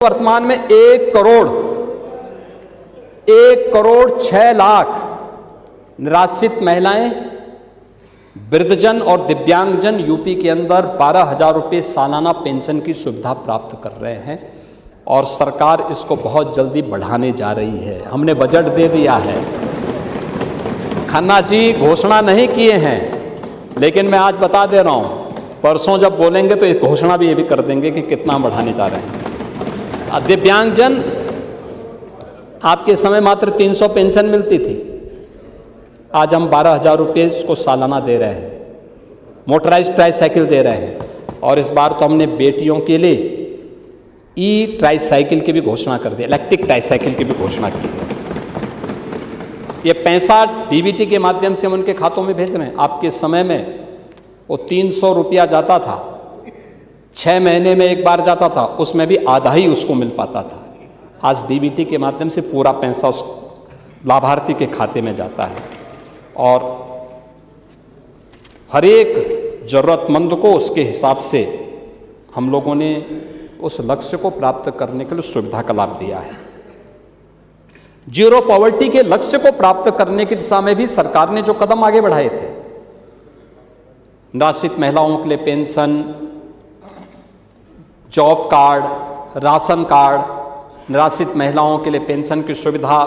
वर्तमान में 1,06,00,000 निराश्रित महिलाएं, वृद्धजन और दिव्यांगजन यूपी के अंदर 12,000 रुपये सालाना पेंशन की सुविधा प्राप्त कर रहे हैं और सरकार इसको बहुत जल्दी बढ़ाने जा रही है। हमने बजट दे दिया है। खन्ना जी घोषणा नहीं किए हैं, लेकिन मैं आज बता दे रहा हूं, परसों जब बोलेंगे तो एक घोषणा भी ये भी कर देंगे कि कितना बढ़ाने जा रहे हैं। दिव्यांगजन, आपके समय मात्र 300 पेंशन मिलती थी, आज हम 12,000 रुपये इसको सालाना दे रहे हैं। मोटराइज्ड ट्राईसाइकिल दे रहे हैं और इस बार तो हमने बेटियों के लिए ई ट्राईसाइकिल की भी घोषणा कर दी, इलेक्ट्रिक ट्राईसाइकिल की भी घोषणा की है। ये पैसा डीबीटी के माध्यम से हम उनके खातों में भेज रहे हैं। आपके समय में वो 300 रुपया जाता था, 6 महीने में एक बार जाता था, उसमें भी आधा ही उसको मिल पाता था। आज डीबीटी के माध्यम से पूरा पैसा उस लाभार्थी के खाते में जाता है और हर एक जरूरतमंद को उसके हिसाब से हम लोगों ने उस लक्ष्य को प्राप्त करने के लिए सुविधा का लाभ दिया है। जीरो पॉवर्टी के लक्ष्य को प्राप्त करने की दिशा में भी सरकार ने जो कदम आगे बढ़ाए थे, निराश्रित महिलाओं के लिए pension, job card, ration card, निराश्रित महिलाओं के लिए पेंशन की सुविधा,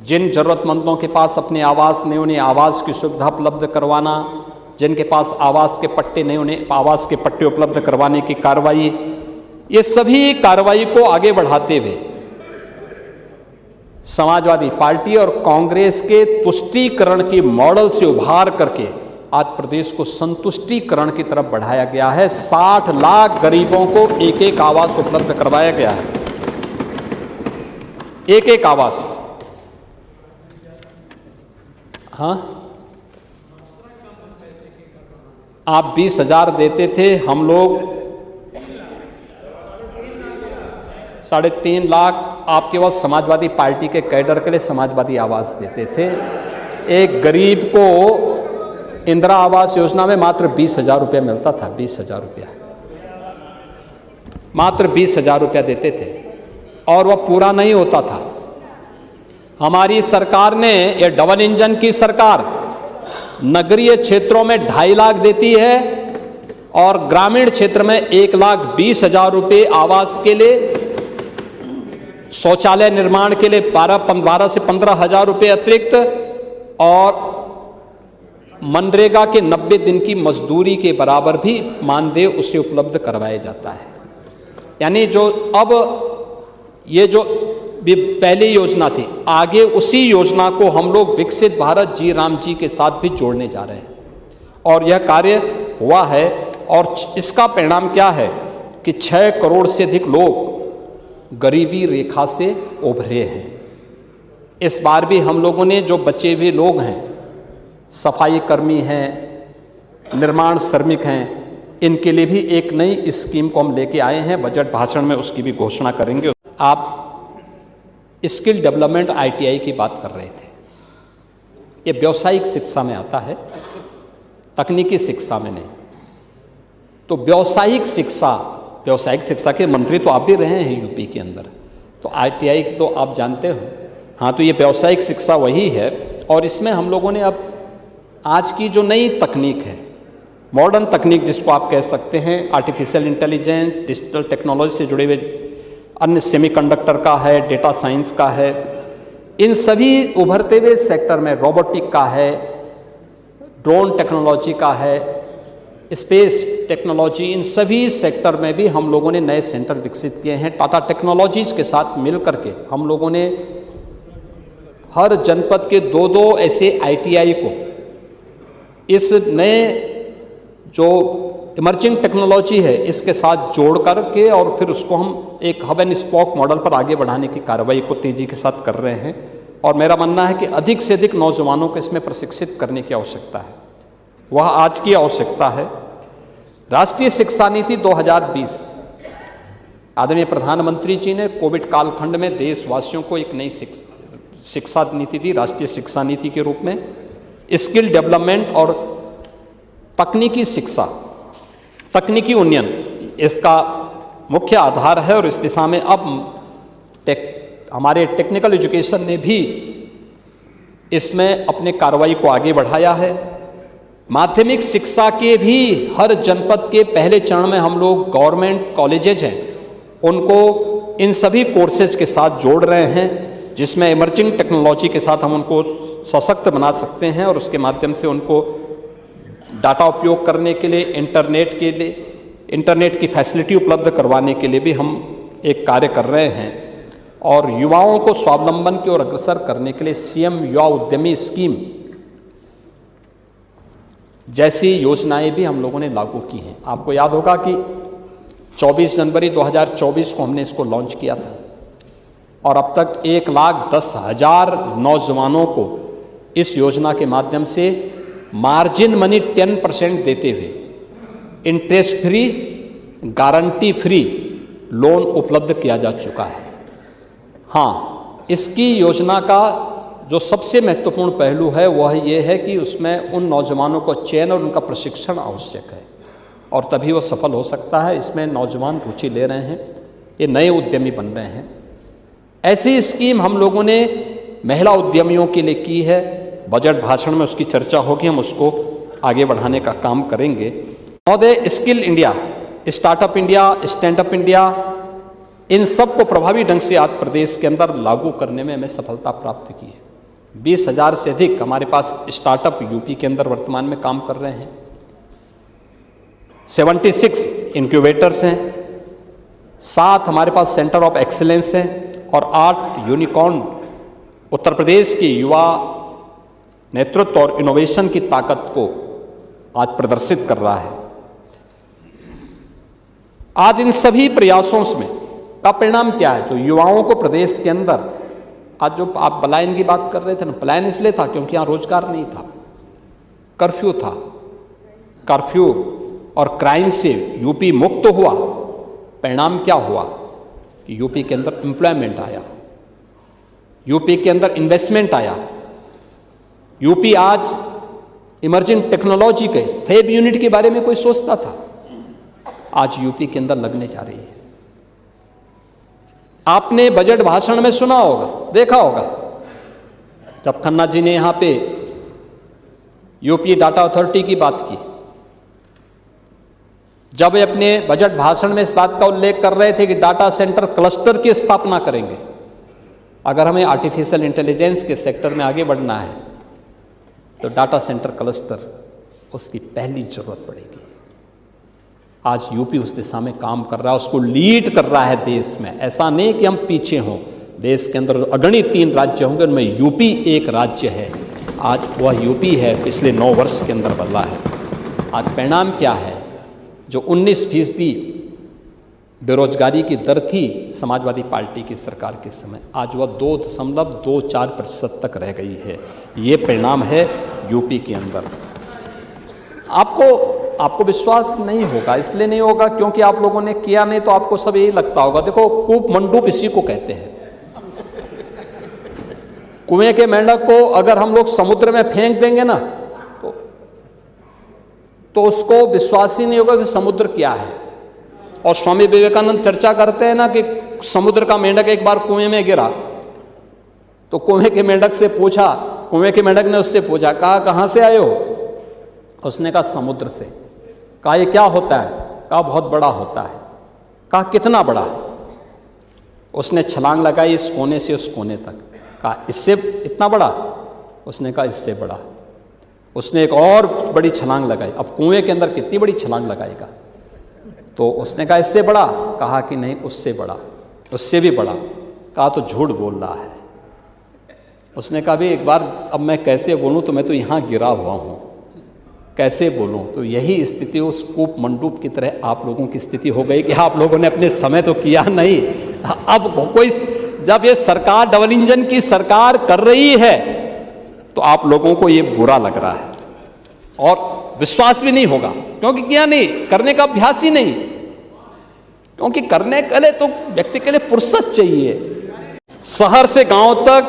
जिन जरूरतमंदों के पास अपने आवास नहीं उन्हें आवास की सुविधा उपलब्ध करवाना, जिनके पास आवास के पट्टे नहीं उन्हें आवास के पट्टे उपलब्ध करवाने की कार्रवाई, ये सभी कार्रवाई को आगे बढ़ाते हुए समाजवादी पार्टी और कांग्रेस के तुष्टीकरण के मॉडल से उभार करके आज प्रदेश को संतुष्टिकरण की तरफ बढ़ाया गया है। 60 लाख गरीबों को एक एक आवास उपलब्ध करवाया गया है, एक एक आवास। हाँ, आप 20,000 देते थे, हम लोग 3.5 लाख आप केवल समाजवादी पार्टी के कैडर के लिए समाजवादी आवास देते थे। एक गरीब को इंदिरा आवास योजना में मात्र 20,000 रुपया मिलता था, 20,000 रुपया, मात्र 20,000 रुपया देते थे और वह पूरा नहीं होता था। हमारी सरकार ने, ये डबल इंजन की सरकार, नगरीय क्षेत्रों में 2.5 लाख देती है और ग्रामीण क्षेत्र में 1,20,000 रुपये आवास के लिए, शौचालय निर्माण के लिए 12 से 15,000 रुपये अतिरिक्त और मनरेगा के 90 दिन की मजदूरी के बराबर भी मानदेय उसे उपलब्ध करवाया जाता है। यानी जो अब ये जो पहली योजना थी, आगे उसी योजना को हम लोग विकसित भारत जी राम जी के साथ भी जोड़ने जा रहे हैं और यह कार्य हुआ है और इसका परिणाम क्या है कि 6 करोड़ से अधिक लोग गरीबी रेखा से उभरे हैं। इस बार भी हम लोगों ने जो बचे हुए लोग हैं, सफाई कर्मी हैं, निर्माण श्रमिक हैं, इनके लिए भी एक नई स्कीम को हम लेके आए हैं। बजट भाषण में उसकी भी घोषणा करेंगे। आप स्किल डेवलपमेंट ITI की बात कर रहे थे, ये व्यावसायिक शिक्षा में आता है, तकनीकी शिक्षा में नहीं। तो व्यावसायिक शिक्षा के मंत्री तो आप भी रहे हैं यूपी के अंदर, तो ITI की तो आप जानते हो। हाँ, तो ये व्यावसायिक शिक्षा वही है और इसमें हम लोगों ने अब आज की जो नई तकनीक है, मॉडर्न तकनीक जिसको आप कह सकते हैं, आर्टिफिशियल इंटेलिजेंस, डिजिटल टेक्नोलॉजी से जुड़े हुए अन्य सेमीकंडक्टर का है, डेटा साइंस का है, इन सभी उभरते हुए सेक्टर में रोबोटिक का है, ड्रोन टेक्नोलॉजी का है, स्पेस टेक्नोलॉजी, इन सभी सेक्टर में भी हम लोगों ने नए सेंटर विकसित किए हैं। टाटा टेक्नोलॉजीज के साथ मिल करके हम लोगों ने हर जनपद के 2-2 ऐसे ITI को इस नए जो इमर्जिंग टेक्नोलॉजी है इसके साथ जोड़ करके और फिर उसको हम एक हब एंड स्पोक मॉडल पर आगे बढ़ाने की कार्रवाई को तेजी के साथ कर रहे हैं और मेरा मानना है कि अधिक से अधिक नौजवानों को इसमें प्रशिक्षित करने की आवश्यकता है। वह आज की आवश्यकता है। राष्ट्रीय शिक्षा नीति 2020, आदरणीय प्रधानमंत्री जी ने कोविड कालखंड में देशवासियों को एक नई शिक्षा नीति दी, राष्ट्रीय शिक्षा नीति के रूप में। स्किल डेवलपमेंट और तकनीकी शिक्षा, तकनीकी उन्नयन, इसका मुख्य आधार है और इस दिशा में अब हमारे टेक्निकल एजुकेशन ने भी इसमें अपने कार्रवाई को आगे बढ़ाया है। माध्यमिक शिक्षा के भी हर जनपद के पहले चरण में हम लोग गवर्नमेंट कॉलेजेज हैं उनको इन सभी कोर्सेज के साथ जोड़ रहे हैं, जिसमें इमर्जिंग टेक्नोलॉजी के साथ हम उनको सशक्त बना सकते हैं और उसके माध्यम से उनको डाटा उपयोग करने के लिए इंटरनेट की फैसिलिटी उपलब्ध करवाने के लिए भी हम एक कार्य कर रहे हैं। और युवाओं को स्वावलंबन की ओर अग्रसर करने के लिए सीएम युवा उद्यमी स्कीम जैसी योजनाएं भी हम लोगों ने लागू की हैं। आपको याद होगा कि 24 जनवरी 2024 को हमने इसको लॉन्च किया था और अब तक 1,10,000 नौजवानों को इस योजना के माध्यम से मार्जिन मनी 10% देते हुए interest free, guarantee free loan उपलब्ध किया जा चुका है। हाँ, इसकी योजना का जो सबसे महत्वपूर्ण पहलू है वह ये है कि उसमें उन नौजवानों को चयन और उनका प्रशिक्षण आवश्यक है और तभी वो सफल हो सकता है। इसमें नौजवान रुचि ले रहे हैं, ये नए उद्यमी बन रहे हैं। ऐसी स्कीम हम लोगों ने महिला उद्यमियों के लिए की है। बजट भाषण में उसकी चर्चा होगी, हम उसको आगे बढ़ाने का काम करेंगे। महोदय, skill India, startup India, standup India, इन सब को प्रभावी ढंग से आज प्रदेश के अंदर लागू करने में हमें सफलता प्राप्त की है। 20,000 से अधिक हमारे पास स्टार्टअप यूपी के अंदर वर्तमान में काम कर रहे हैं। 76 इंक्यूबेटर्स हैं, 7 हमारे पास सेंटर ऑफ एक्सीलेंस हैं और 8 यूनिकॉर्न उत्तर प्रदेश के युवा नेतृत्व और इनोवेशन की ताकत को आज प्रदर्शित कर रहा है। आज इन सभी प्रयासों में का परिणाम क्या है? जो युवाओं को प्रदेश के अंदर, आज जो आप पलायन की बात कर रहे थे ना, पलायन इसलिए था क्योंकि यहाँ रोजगार नहीं था, कर्फ्यू था। कर्फ्यू और क्राइम से यूपी मुक्त हुआ। परिणाम क्या हुआ कि यूपी के अंदर एम्प्लॉयमेंट आया, यूपी के अंदर इन्वेस्टमेंट आया। यूपी आज इमर्जिंग टेक्नोलॉजी के फैब यूनिट के बारे में कोई सोचता था, आज यूपी के अंदर लगने जा रही है। आपने बजट भाषण में सुना होगा, देखा होगा, जब खन्ना जी ने यहां पे यूपी डाटा अथॉरिटी की बात की, जब वे अपने बजट भाषण में इस बात का उल्लेख कर रहे थे कि डाटा सेंटर क्लस्टर की स्थापना करेंगे। अगर हमें आर्टिफिशियल इंटेलिजेंस के सेक्टर में आगे बढ़ना है तो डाटा सेंटर क्लस्टर उसकी पहली जरूरत पड़ेगी। आज यूपी उस दिशा में काम कर रहा है, उसको लीड कर रहा है देश में। ऐसा नहीं कि हम पीछे हों, देश के अंदर अगणित 3 राज्य होंगे, उनमें यूपी एक राज्य है। आज वह यूपी है, पिछले 9 वर्ष के अंदर बदला है। आज परिणाम क्या है? जो 19% बेरोजगारी की दर थी समाजवादी पार्टी की सरकार के समय, आज वह 2.24% तक रह गई है। ये परिणाम है यूपी के अंदर। आपको विश्वास नहीं होगा, इसलिए नहीं होगा क्योंकि आप लोगों ने किया नहीं, तो आपको सब यही लगता होगा। देखो, कूप मंडूप इसी को कहते हैं। कुएं के मेंढक को अगर हम लोग समुद्र में फेंक देंगे ना तो उसको विश्वास ही नहीं होगा कि समुद्र क्या है। और स्वामी विवेकानंद चर्चा करते हैं ना कि समुद्र का मेंढक एक बार कुएं में गिरा तो कुएं के मेंढक से पूछा, कुएं के मेंढक ने उससे पूछा, कहा कहां से आए हो? उसने कहा समुद्र से। कहा ये क्या होता है? कहा बहुत बड़ा होता है। कहा कितना बड़ा? उसने छलांग लगाई इस कोने से उस कोने तक। कहा इससे इतना बड़ा? उसने कहा इससे बड़ा। उसने एक और बड़ी छलांग लगाई। अब कुएं के अंदर कितनी बड़ी छलांग लगाएगा? तो उसने कहा इससे बड़ा? कहा कि नहीं उससे बड़ा, उससे भी बड़ा। कहा तो झूठ बोल रहा है। उसने कहा भी एक बार, अब मैं कैसे बोलूं, तो मैं तो यहाँ गिरा हुआ हूँ, कैसे बोलूं? तो यही स्थिति उस कूप मंडूप की तरह आप लोगों की स्थिति हो गई कि आप लोगों ने अपने समय तो किया नहीं। अब कोई, जब ये सरकार डबल इंजन की सरकार कर रही है तो आप लोगों को ये बुरा लग रहा है और विश्वास भी नहीं होगा, क्योंकि किया नहीं, करने का अभ्यास ही नहीं। क्योंकि करने के लिए तो व्यक्ति के लिए फुर्सत चाहिए। शहर से गांव तक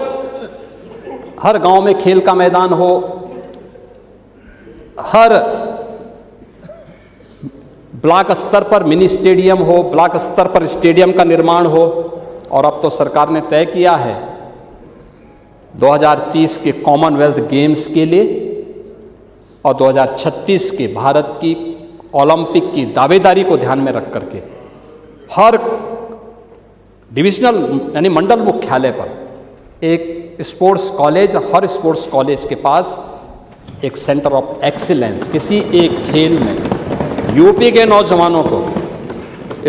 हर गांव में खेल का मैदान हो, हर ब्लॉक स्तर पर मिनी स्टेडियम हो, ब्लॉक स्तर पर स्टेडियम का निर्माण हो। और अब तो सरकार ने तय किया है 2030 के कॉमनवेल्थ गेम्स के लिए और 2036 के भारत की ओलंपिक की दावेदारी को ध्यान में रख करके हर डिविजनल यानी मंडल मुख्यालय पर एक स्पोर्ट्स कॉलेज, हर स्पोर्ट्स कॉलेज के पास एक सेंटर ऑफ एक्सीलेंस किसी एक खेल में यूपी के नौजवानों को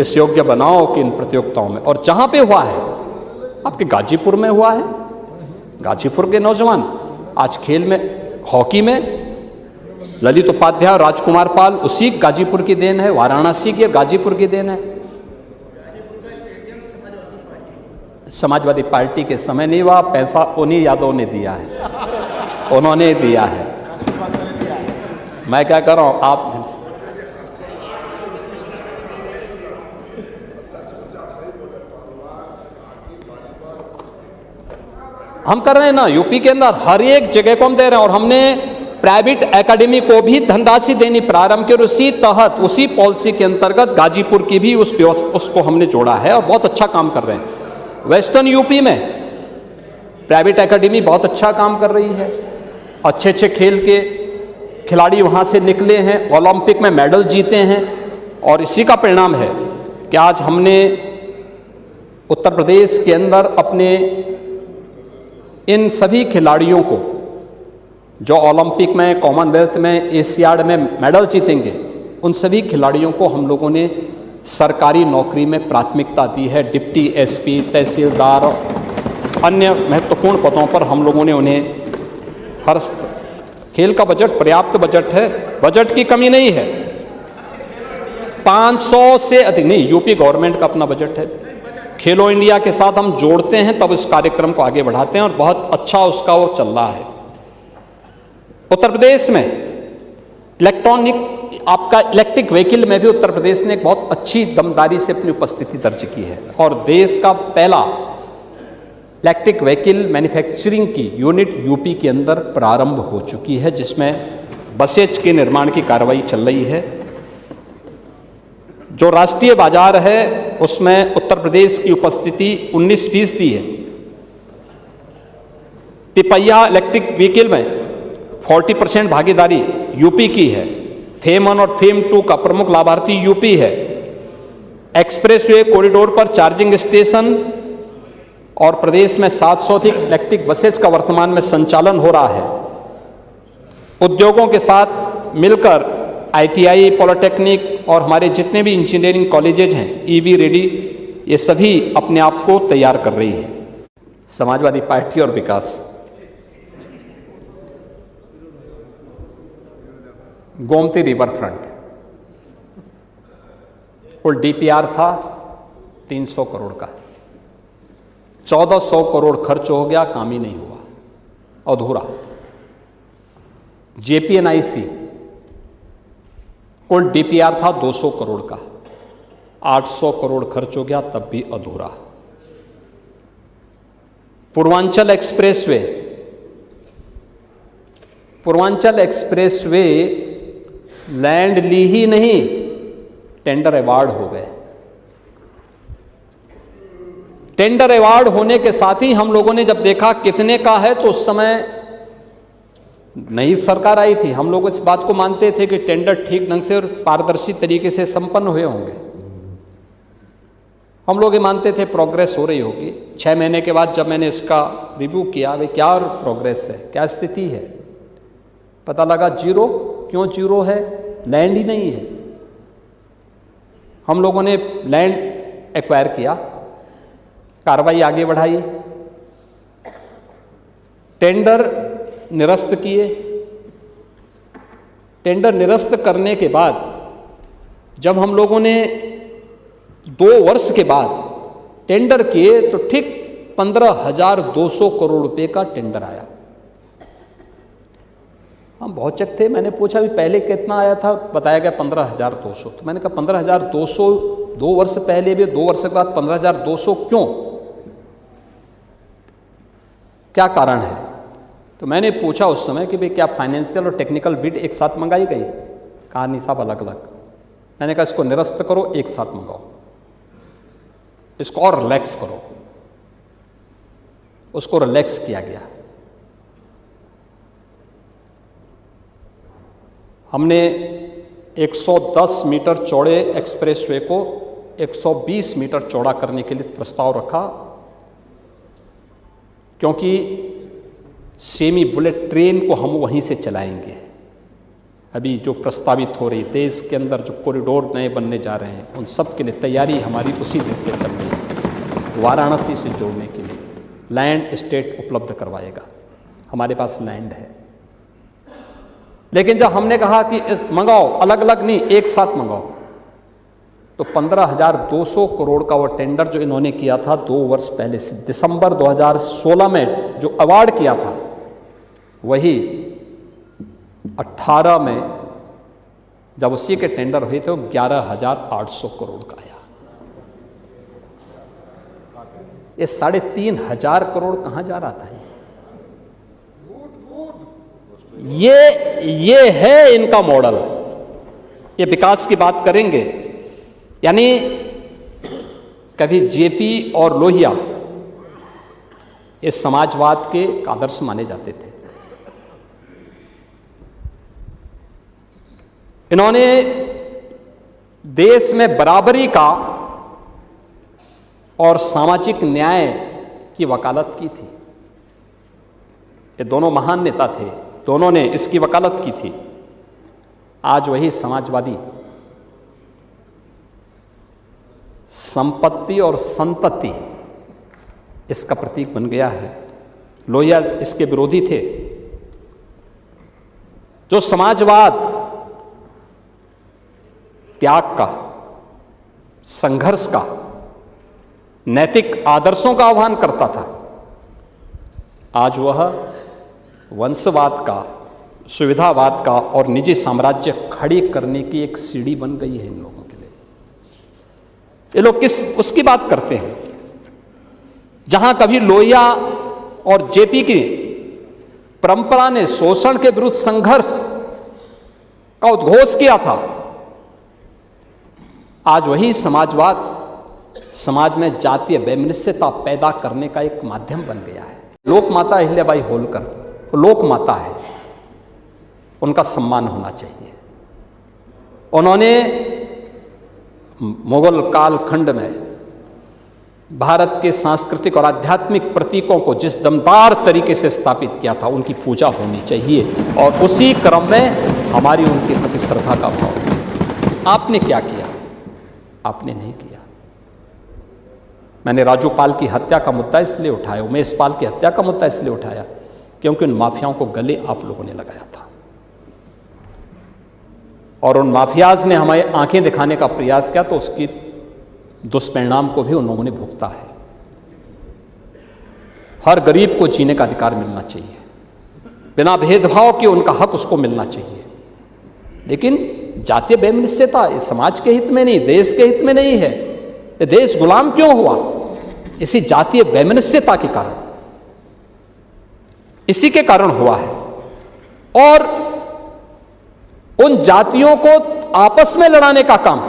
इस योग्य बनाओ कि इन प्रतियोगिताओं में। और जहाँ पे हुआ है, आपके गाजीपुर में हुआ है, गाजीपुर के नौजवान आज खेल में, हॉकी में ललित उपाध्याय और राजकुमार पाल उसी गाजीपुर की देन है, वाराणसी की गाजीपुर की देन है। समाजवादी पार्टी के समय नहीं हुआ, पैसा उन्हीं यादव ने दिया है, उन्होंने दिया है। मैं क्या कर रहा हूं, आप हम कर रहे हैं ना, यूपी के अंदर हर एक जगह को हम दे रहे हैं। और हमने प्राइवेट एकेडमी को भी धनराशि देनी प्रारंभ की और उसी तहत, उसी पॉलिसी के अंतर्गत गाजीपुर की भी उसको हमने जोड़ा है और बहुत अच्छा काम कर रहे हैं। वेस्टर्न यूपी में प्राइवेट एकेडमी बहुत अच्छा काम कर रही है, अच्छे अच्छे खेल के खिलाड़ी वहाँ से निकले हैं, ओलंपिक में मेडल जीते हैं। और इसी का परिणाम है कि आज हमने उत्तर प्रदेश के अंदर अपने इन सभी खिलाड़ियों को जो ओलंपिक में, कॉमनवेल्थ में, एशियाड में मेडल जीतेंगे, उन सभी खिलाड़ियों को हम लोगों ने सरकारी नौकरी में प्राथमिकता दी है। डिप्टी एसपी, तहसीलदार, अन्य महत्वपूर्ण पदों पर हम लोगों ने उन्हें हर खेल का बजट पर्याप्त बजट है, बजट की कमी नहीं है। 500 से अधिक नहीं, यूपी गवर्नमेंट का अपना बजट है। खेलो इंडिया के साथ हम जोड़ते हैं तब इस कार्यक्रम को आगे बढ़ाते हैं और बहुत अच्छा उसका वो चल रहा है। उत्तर प्रदेश में इलेक्ट्रिक व्हीकल में भी उत्तर प्रदेश ने एक बहुत अच्छी दमदारी से अपनी उपस्थिति दर्ज की है और देश का पहला इलेक्ट्रिक व्हीकल मैन्युफैक्चरिंग की यूनिट यूपी के अंदर प्रारंभ हो चुकी है, जिसमें बसेज के निर्माण की कार्रवाई चल रही है। जो राष्ट्रीय बाजार है उसमें उत्तर प्रदेश की उपस्थिति 19% है। तिपैया इलेक्ट्रिक व्हीकल में 40% भागीदारी यूपी की है। फेम 1 और फेम 2 का प्रमुख लाभार्थी यूपी है। एक्सप्रेसवे कॉरिडोर पर चार्जिंग स्टेशन और प्रदेश में 700 अधिक इलेक्ट्रिक बसेस का वर्तमान में संचालन हो रहा है। उद्योगों के साथ मिलकर आईटीआई, पॉलिटेक्निक और हमारे जितने भी इंजीनियरिंग कॉलेजेज हैं ईवी रेडी, ये सभी अपने आप को तैयार कर रही है। समाजवादी पार्टी और विकास, गोमती रिवर फ्रंट कुल डीपीआर था 300 करोड़ का, 1400 करोड़ खर्च हो गया, काम ही नहीं हुआ, अधूरा। जेपीएनआईसी कुल डीपीआर था 200 करोड़ का, 800 करोड़ खर्च हो गया, तब भी अधूरा। Purvanchal expressway, Purvanchal expressway land ली ही नहीं, टेंडर अवार्ड हो गए। टेंडर अवार्ड होने के साथ ही हम लोगों ने जब देखा कितने का है, तो उस समय नई सरकार आई थी, हम लोग इस बात को मानते थे कि टेंडर ठीक ढंग से और पारदर्शी तरीके से संपन्न हुए होंगे। हम लोग ये मानते थे प्रोग्रेस हो रही होगी। 6 महीने के बाद जब मैंने इसका रिव्यू किया, भाई क्या प्रोग्रेस है, क्या स्थिति है, पता लगा जीरो। क्यों जीरो है? लैंड ही नहीं है। हम लोगों ने लैंड एक्वायर किया, कार्रवाई आगे बढ़ाई, टेंडर निरस्त किए। टेंडर निरस्त करने के बाद जब हम लोगों ने 2 वर्ष के बाद टेंडर किए तो ठीक 15,200 करोड़ रुपए का टेंडर आया। हम बहुत चक थे, मैंने पूछा भी पहले कितना आया था, बताया गया 15,200। तो मैंने कहा 15,200 2 वर्ष पहले भी, 2 वर्ष के बाद 15,200 क्यों, क्या कारण है? तो मैंने पूछा उस समय कि भाई क्या फाइनेंशियल और टेक्निकल बिड एक साथ मंगाई गई? कहा नहीं साहब, अलग अलग। मैंने कहा इसको निरस्त करो, एक साथ मंगाओ, इसको और रिलैक्स करो। उसको रिलैक्स किया गया। हमने 110 मीटर चौड़े एक्सप्रेसवे को 120 मीटर चौड़ा करने के लिए प्रस्ताव रखा, क्योंकि सेमी बुलेट ट्रेन को हम वहीं से चलाएंगे। अभी जो प्रस्तावित हो रही देश के अंदर जो कॉरिडोर नए बनने जा रहे हैं, उन सब के लिए तैयारी हमारी उसी देश से चल रही है। वाराणसी से जोड़ने के लिए लैंड स्टेट उपलब्ध करवाएगा, हमारे पास लैंड है। लेकिन जब हमने कहा कि मंगाओ, अलग अलग नहीं, एक साथ मंगाओ, तो 15,200 करोड़ का वो टेंडर जो इन्होंने किया था 2 वर्ष पहले से, दिसंबर 2016 में जो अवार्ड किया था, वही 18 में जब उसी के टेंडर हुए थे, वो 11,800 करोड़ का आया। ये 3,500 करोड़ कहां जा रहा था? ये है इनका मॉडल। ये विकास की बात करेंगे, यानी कभी जेपी और लोहिया ये समाजवाद के आदर्श माने जाते थे। इन्होंने देश में बराबरी का और सामाजिक न्याय की वकालत की थी। ये दोनों महान नेता थे, दोनों ने इसकी वकालत की थी। आज वही समाजवादी संपत्ति और संतति इसका प्रतीक बन गया है। लोहिया इसके विरोधी थे। जो समाजवाद त्याग का, संघर्ष का, नैतिक आदर्शों का आह्वान करता था, आज वह वंशवाद का, सुविधावाद का और निजी साम्राज्य खड़ी करने की एक सीढ़ी बन गई है इन लोगों के लिए। ये लोग किस उसकी बात करते हैं? जहां कभी लोहिया और जेपी की परंपरा ने शोषण के विरुद्ध संघर्ष का उद्घोष किया था, आज वही समाजवाद समाज में जातीय वैमनस्यता पैदा करने का एक माध्यम बन गया है। लोक माता अहिल्याबाई होलकर लोक माता है, उनका सम्मान होना चाहिए। उन्होंने मुगल कालखंड में भारत के सांस्कृतिक और आध्यात्मिक प्रतीकों को जिस दमदार तरीके से स्थापित किया था, उनकी पूजा होनी चाहिए और उसी क्रम में हमारी उनके प्रति श्रद्धा का भाव। आपने क्या किया? आपने नहीं किया। मैंने राजूपाल की हत्या का मुद्दा इसलिए उठाया, उमेश पाल की हत्या का मुद्दा इसलिए उठाया क्योंकि उन माफियाओं को गले आप लोगों ने लगाया था और उन माफियाज ने हमें आंखें दिखाने का प्रयास किया, तो उसकी दुष्परिणाम को भी उन लोगों ने भुगता है। हर गरीब को जीने का अधिकार मिलना चाहिए, बिना भेदभाव के उनका हक उसको मिलना चाहिए। लेकिन जातीय वैमनस्यता इस समाज के हित में नहीं, देश के हित में नहीं है। ये देश गुलाम क्यों हुआ? इसी जातीय वैमनस्यता के कारण, इसी के कारण हुआ है। और उन जातियों को आपस में लड़ाने का काम,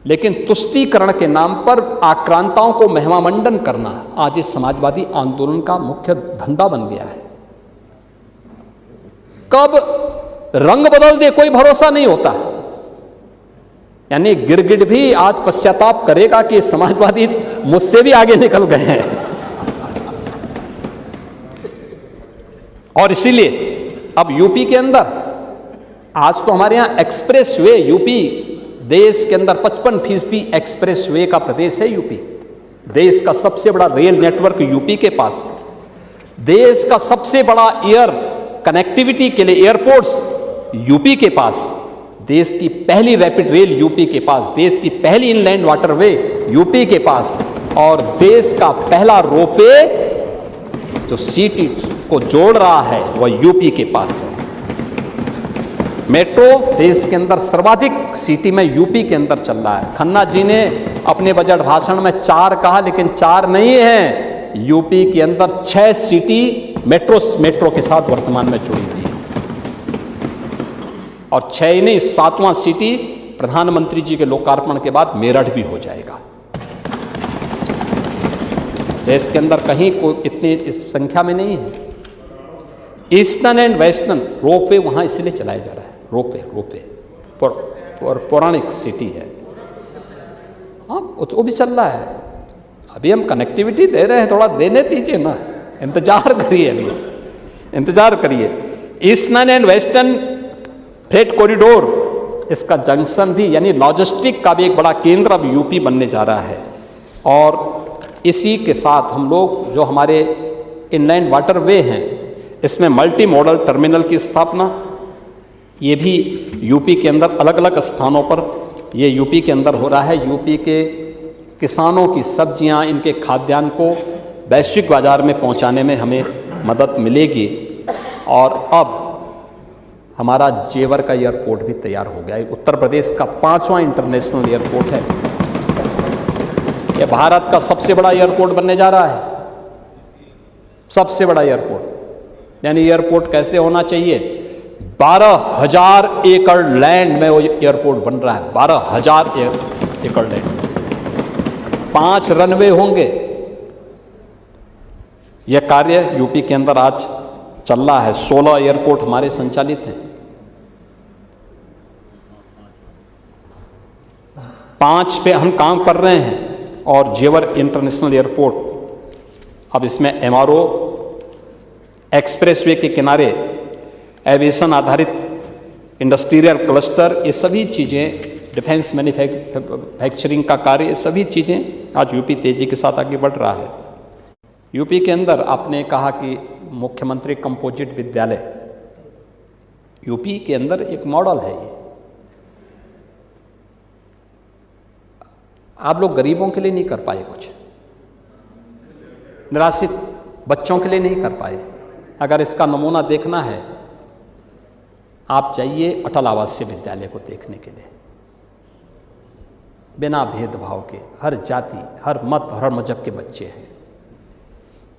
लेकिन तुष्टीकरण के नाम पर आक्रांताओं को महिमामंडन करना आज इस समाजवादी आंदोलन का मुख्य धंधा बन गया है। कब रंग बदल दे कोई भरोसा नहीं होता। यानी गिरगिट भी आज पश्चाताप करेगा कि समाजवादी मुझसे भी आगे निकल गए हैं। और इसीलिए अब यूपी के अंदर आज तो हमारे यहां एक्सप्रेस वे, यूपी देश के अंदर 55% एक्सप्रेस वे का प्रदेश है यूपी। देश का सबसे बड़ा रेल नेटवर्क यूपी के पास, देश का सबसे बड़ा एयर कनेक्टिविटी के लिए एयरपोर्ट्स यूपी के पास, देश की पहली रैपिड रेल यूपी के पास, देश की पहली इनलैंड वाटरवे यूपी के पास और देश का पहला रोपवे जो सिटी को जोड़ रहा है वह यूपी के पास है। मेट्रो देश के अंदर सर्वाधिक सिटी में यूपी के अंदर चल रहा है। खन्ना जी ने अपने बजट भाषण में 4 कहा, लेकिन 4 नहीं है। यूपी के अंदर 6 सिटी मेट्रो के साथ वर्तमान में जुड़ी हुई है और 6 ही नहीं, 7वां सिटी प्रधानमंत्री जी के लोकार्पण के बाद मेरठ भी हो जाएगा। देश के अंदर कहीं कोई इतनी इस संख्या में नहीं है। ईस्टर्न एंड वेस्टर्न रोपवे वहाँ इसलिए चलाया जा रहा है। रोपवे पौराणिक सिटी है। हाँ, वो भी चल रहा है। अभी हम कनेक्टिविटी दे रहे हैं, थोड़ा देने दीजिए ना, इंतजार करिए, अभी इंतजार करिए। Eastern and western freight corridor, इसका जंक्शन भी यानी लॉजिस्टिक का भी एक बड़ा केंद्र अब यूपी बनने जा रहा है। और इसी के साथ हम लोग जो हमारे इनलैंड वाटरवे हैं, इसमें मल्टी मॉडल टर्मिनल की स्थापना, ये भी यूपी के अंदर अलग अलग स्थानों पर ये यूपी के अंदर हो रहा है। यूपी के किसानों की सब्जियां, इनके खाद्यान्न को वैश्विक बाजार में पहुंचाने में हमें मदद मिलेगी। और अब हमारा जेवर का एयरपोर्ट भी तैयार हो गया है। उत्तर प्रदेश का 5वां इंटरनेशनल एयरपोर्ट है। यह भारत का सबसे बड़ा एयरपोर्ट बनने जा रहा है, सबसे बड़ा एयरपोर्ट। यानी एयरपोर्ट कैसे होना चाहिए? 12,000 एकड़ लैंड में वो एयरपोर्ट बन रहा है। 12,000 एकड़ लैंड, 5 रनवे होंगे। यह कार्य यूपी के अंदर आज चल रहा है। 16 एयरपोर्ट हमारे संचालित हैं। 5 पे हम काम कर रहे हैं। और जेवर इंटरनेशनल एयरपोर्ट अब इसमें MRO, एक्सप्रेसवे के किनारे एविएशन आधारित इंडस्ट्रियल क्लस्टर, ये सभी चीज़ें, डिफेंस मैन्युफैक्चरिंग का कार्य, ये सभी चीज़ें आज यूपी तेज़ी के साथ आगे बढ़ रहा है। यूपी के अंदर आपने कहा कि मुख्यमंत्री कंपोजिट विद्यालय, यूपी के अंदर एक मॉडल है। ये आप लोग गरीबों के लिए नहीं कर पाए, कुछ निराश्रित बच्चों के लिए नहीं कर पाए। अगर इसका नमूना देखना है, आप चाहिए अटल आवासीय विद्यालय को देखने के लिए। बिना भेदभाव के हर जाति, हर मत, हर मजहब के बच्चे हैं।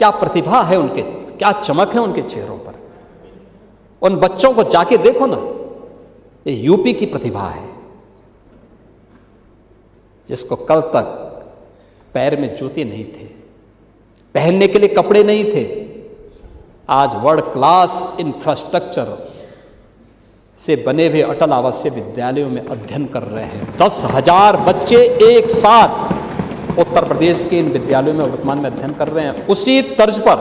क्या प्रतिभा है उनके, क्या चमक है उनके चेहरों पर। उन बच्चों को जाके देखो ना, ये यूपी की प्रतिभा है, जिसको कल तक पैर में जूते नहीं थे, पहनने के लिए कपड़े नहीं थे, आज वर्ल्ड क्लास इंफ्रास्ट्रक्चर से बने हुए अटल आवासीय विद्यालयों में अध्ययन कर रहे हैं। 10,000 बच्चे एक साथ उत्तर प्रदेश के इन विद्यालयों में वर्तमान में अध्ययन कर रहे हैं। उसी तर्ज पर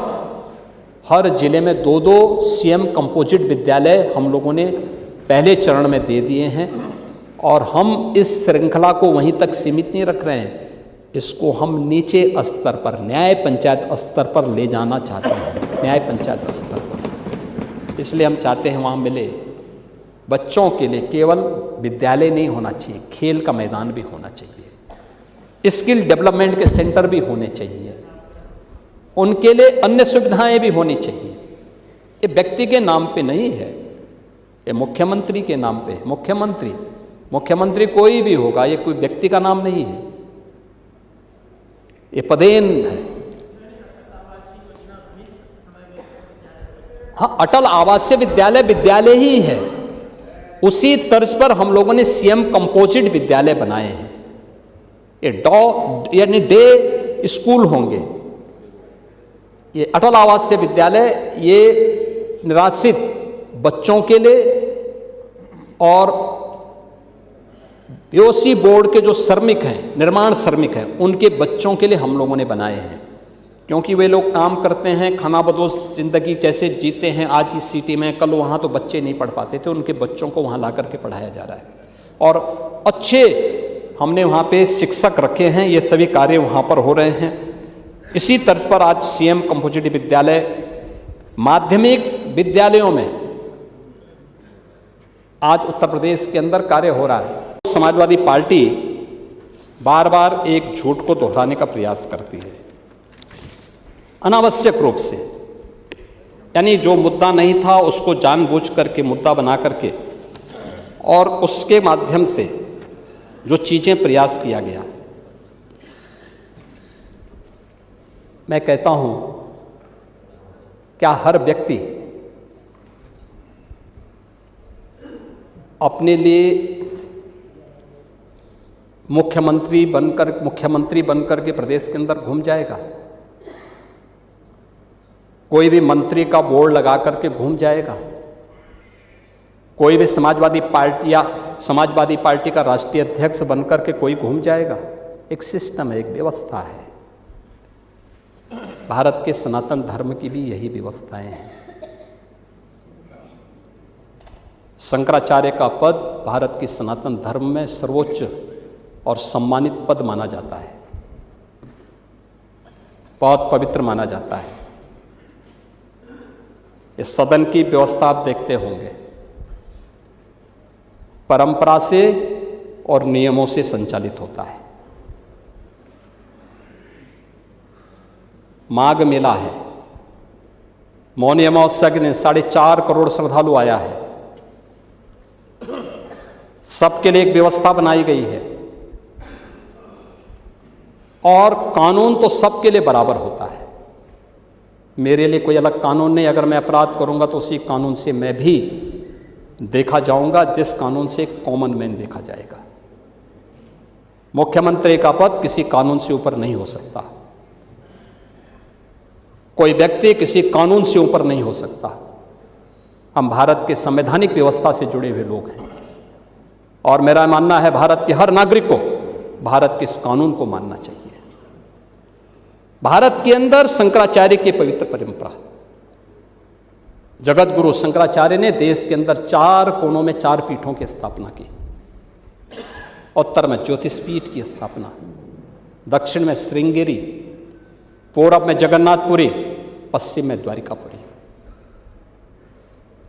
हर जिले में 2-2 CM कंपोजिट विद्यालय हम लोगों ने पहले चरण में दे दिए हैं। और हम इस श्रृंखला को वहीं तक सीमित नहीं रख रहे हैं, इसको हम नीचे स्तर पर, न्याय पंचायत स्तर पर ले जाना चाहते हैं। न्याय पंचायत स्तर पर इसलिए हम चाहते हैं वहाँ मिले बच्चों के लिए केवल विद्यालय नहीं होना चाहिए, खेल का मैदान भी होना चाहिए, स्किल डेवलपमेंट के सेंटर भी होने चाहिए, उनके लिए अन्य सुविधाएं भी होनी चाहिए। ये व्यक्ति के नाम पे नहीं है, ये मुख्यमंत्री के नाम पे है। मुख्यमंत्री कोई भी होगा, ये कोई व्यक्ति का नाम नहीं है, ये पदेन है। हाँ, अटल आवासीय विद्यालय ही है। उसी तर्ज पर हम लोगों ने CM कंपोजिट विद्यालय बनाए हैं। ये यानी डे स्कूल होंगे। ये अटल आवासीय विद्यालय ये निराश्रित बच्चों के लिए और BOC बोर्ड के जो श्रमिक हैं, निर्माण श्रमिक हैं, उनके बच्चों के लिए हम लोगों ने बनाए हैं। क्योंकि वे लोग काम करते हैं, खानाबदोश ज़िंदगी जैसे जीते हैं, आज इस सिटी में, कल वहाँ तो बच्चे नहीं पढ़ पाते थे, उनके बच्चों को वहाँ ला करके पढ़ाया जा रहा है। और अच्छे हमने वहाँ पे शिक्षक रखे हैं, ये सभी कार्य वहाँ पर हो रहे हैं। इसी तर्ज पर आज CM कंपोजिट विद्यालय माध्यमिक विद्यालयों में आज उत्तर प्रदेश के अंदर कार्य हो रहा है। समाजवादी पार्टी बार बार एक झूठ को दोहराने का प्रयास करती है अनावश्यक रूप से, यानी जो मुद्दा नहीं था उसको जानबूझ करके मुद्दा बना करके और उसके माध्यम से जो चीज़ें प्रयास किया गया। मैं कहता हूं, क्या हर व्यक्ति अपने लिए मुख्यमंत्री बनकर के प्रदेश के अंदर घूम जाएगा, कोई भी मंत्री का बोर्ड लगा करके घूम जाएगा, कोई भी समाजवादी पार्टी का राष्ट्रीय अध्यक्ष बनकर के कोई घूम जाएगा। एक सिस्टम है, एक व्यवस्था है। भारत के सनातन धर्म की भी यही व्यवस्थाएं हैं। शंकराचार्य का पद भारत की सनातन धर्म में सर्वोच्च और सम्मानित पद माना जाता है, बहुत पवित्र माना जाता है। इस सदन की व्यवस्था आप देखते होंगे, परंपरा से और नियमों से संचालित होता है। माघ मेला है, मौनी अमावस्या के दिन 4.5 करोड़ श्रद्धालु आया है। सबके लिए एक व्यवस्था बनाई गई है और कानून तो सबके लिए बराबर होता है। मेरे लिए कोई अलग कानून नहीं। अगर मैं अपराध करूंगा तो उसी कानून से मैं भी देखा जाऊंगा, जिस कानून से कॉमन मैन देखा जाएगा। मुख्यमंत्री का पद किसी कानून से ऊपर नहीं हो सकता, कोई व्यक्ति किसी कानून से ऊपर नहीं हो सकता। हम भारत के संवैधानिक व्यवस्था से जुड़े हुए लोग हैं और मेरा मानना है भारत के हर नागरिक को भारत के इस कानून को मानना चाहिए। भारत के अंदर शंकराचार्य की पवित्र परंपरा, जगत गुरु शंकराचार्य ने देश के अंदर 4 कोनों में 4 पीठों की स्थापना की। उत्तर में ज्योतिष पीठ की स्थापना, दक्षिण में श्रृंगेरी, पूरब में जगन्नाथपुरी, पश्चिम में द्वारिकापुरी।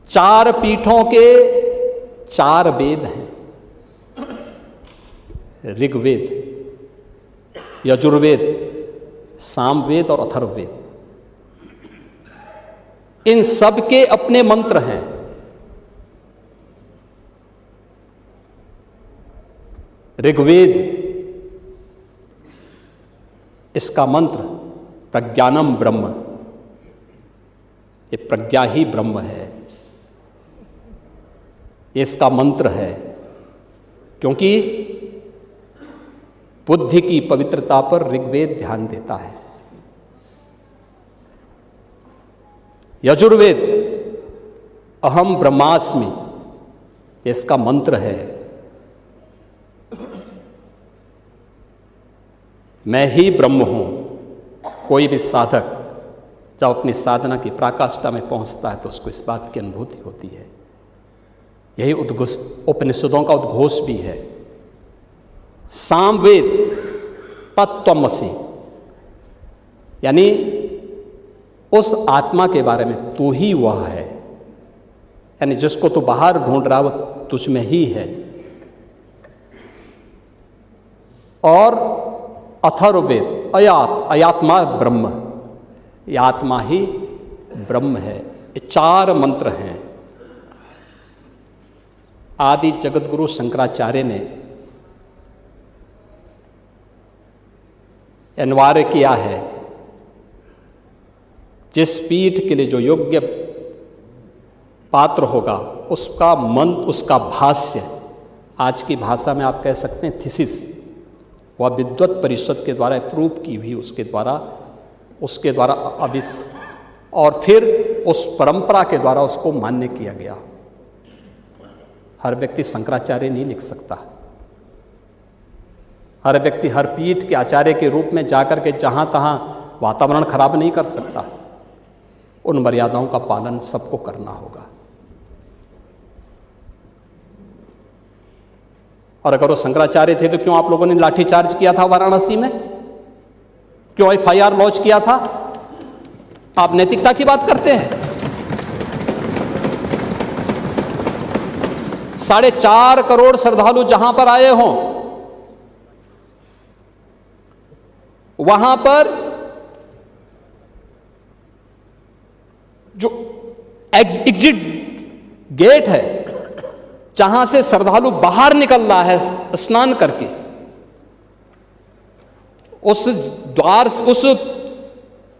4 पीठों के 4 वेद हैं, ऋग्वेद, यजुर्वेद, सामवेद और अथर्ववेद। इन सब के अपने मंत्र हैं। ऋग्वेद, इसका मंत्र प्रज्ञानम ब्रह्म, ये प्रज्ञा ही ब्रह्म है, ये इसका मंत्र है। क्योंकि बुद्धि की पवित्रता पर ऋग्वेद ध्यान देता है। यजुर्वेद अहम ब्रह्मास्मि, ये इसका मंत्र है, मैं ही ब्रह्म हूं। कोई भी साधक जब अपनी साधना की पराकाष्ठा में पहुंचता है तो उसको इस बात की अनुभूति होती है। यही उपनिषदों का उद्घोष भी है। सामवेद तत्त्वमसि, यानी उस आत्मा के बारे में तू ही वह है, यानी जिसको तू बाहर ढूंढ रहा है वो तुझ में ही है। और अथर्ववेद अयात्मा ब्रह्म, ये आत्मा ही ब्रह्म है। ये 4 मंत्र हैं। आदि जगत गुरु शंकराचार्य ने अनिवार्य किया है, जिस पीठ के लिए जो योग्य पात्र होगा उसका मंत्र, उसका भाष्य, आज की भाषा में आप कह सकते हैं थीसिस, वह विद्वत परिषद के द्वारा अप्रूव की हुई, उसके द्वारा और फिर उस परंपरा के द्वारा उसको मान्य किया गया। हर व्यक्ति शंकराचार्य नहीं लिख सकता। हर व्यक्ति हर पीठ के आचार्य के रूप में जाकर के जहां तहां वातावरण खराब नहीं कर सकता। उन मर्यादाओं का पालन सबको करना होगा। और अगर वो शंकराचार्य थे तो क्यों आप लोगों ने लाठीचार्ज किया था वाराणसी में? क्यों FIR लॉन्च किया था? आप नैतिकता की बात करते हैं। 4.5 करोड़ श्रद्धालु जहां पर आए हों, वहां पर जो एग्जिट गेट है, जहां से श्रद्धालु बाहर निकल रहा है स्नान करके, उस द्वार, उस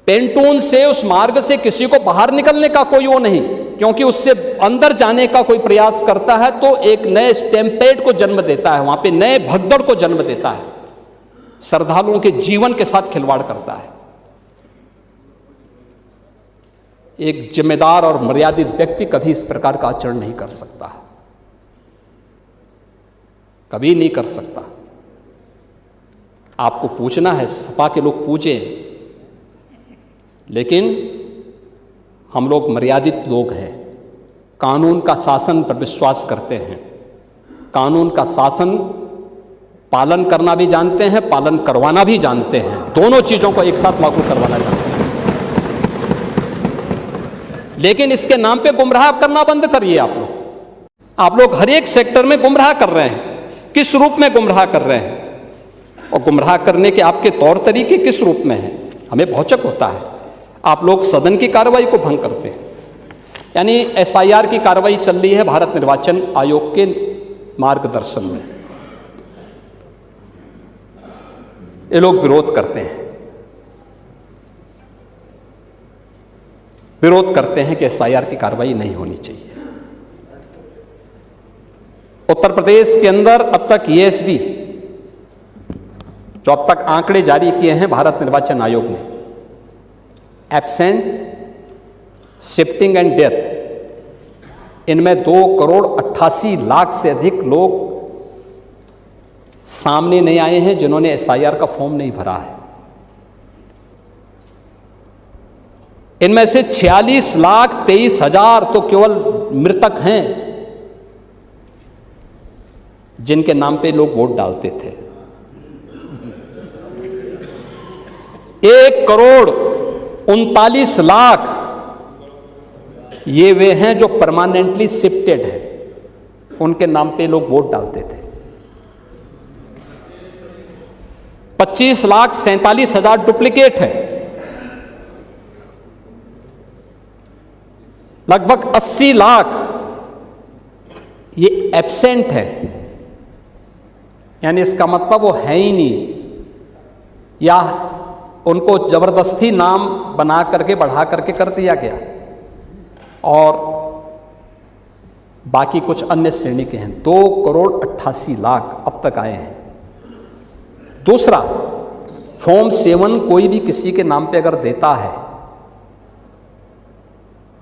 पेंटून से, उस मार्ग से किसी को बाहर निकलने का कोई वो नहीं। क्योंकि उससे अंदर जाने का कोई प्रयास करता है तो एक नए स्टैम्पेड को जन्म देता है, वहां पे नए भगदड़ को जन्म देता है, श्रद्धालुओं के जीवन के साथ खिलवाड़ करता है। एक जिम्मेदार और मर्यादित व्यक्ति कभी इस प्रकार का आचरण नहीं कर सकता, कभी नहीं कर सकता। आपको पूछना है, सपा के लोग पूछें, लेकिन हम लोग मर्यादित लोग हैं, कानून का शासन पर विश्वास करते हैं, कानून का शासन पालन करना भी जानते हैं, पालन करवाना भी जानते हैं, दोनों चीजों को एक साथ लागू करवाना जानते हैं। लेकिन इसके नाम पे गुमराह करना बंद करिए। आप लोग हर एक सेक्टर में गुमराह कर रहे हैं। किस रूप में गुमराह कर रहे हैं और गुमराह करने के आपके तौर तरीके किस रूप में हैं, हमें भौचक होता है। आप लोग सदन की कार्रवाई को भंग करते हैं, यानी एसआईआर की कार्रवाई चल रही है भारत निर्वाचन आयोग के मार्गदर्शन में, ये लोग विरोध करते हैं, विरोध करते हैं कि एसआईआर की कार्रवाई नहीं होनी चाहिए। उत्तर प्रदेश के अंदर अब तक ईएसडी जो अब तक आंकड़े जारी किए हैं भारत निर्वाचन आयोग ने, एब्सेंट, शिफ्टिंग एंड डेथ, इनमें 2,88,00,000 से अधिक लोग सामने नहीं आए हैं जिन्होंने एसआईआर का फॉर्म नहीं भरा है। इनमें से 46,23,000 तो केवल मृतक हैं जिनके नाम पे लोग वोट डालते थे। 1,39,00,000 ये वे हैं जो परमानेंटली शिफ्टेड हैं, उनके नाम पे लोग वोट डालते थे। 25,47,000 डुप्लीकेट हैं। लगभग 80 लाख ये एब्सेंट है, यानी इसका मतलब वो है ही नहीं, या उनको जबरदस्ती नाम बना करके बढ़ा करके कर दिया गया, और बाकी कुछ अन्य श्रेणी के हैं। 2,88,00,000 अब तक आए हैं। दूसरा, फॉर्म 7 कोई भी किसी के नाम पे अगर देता है,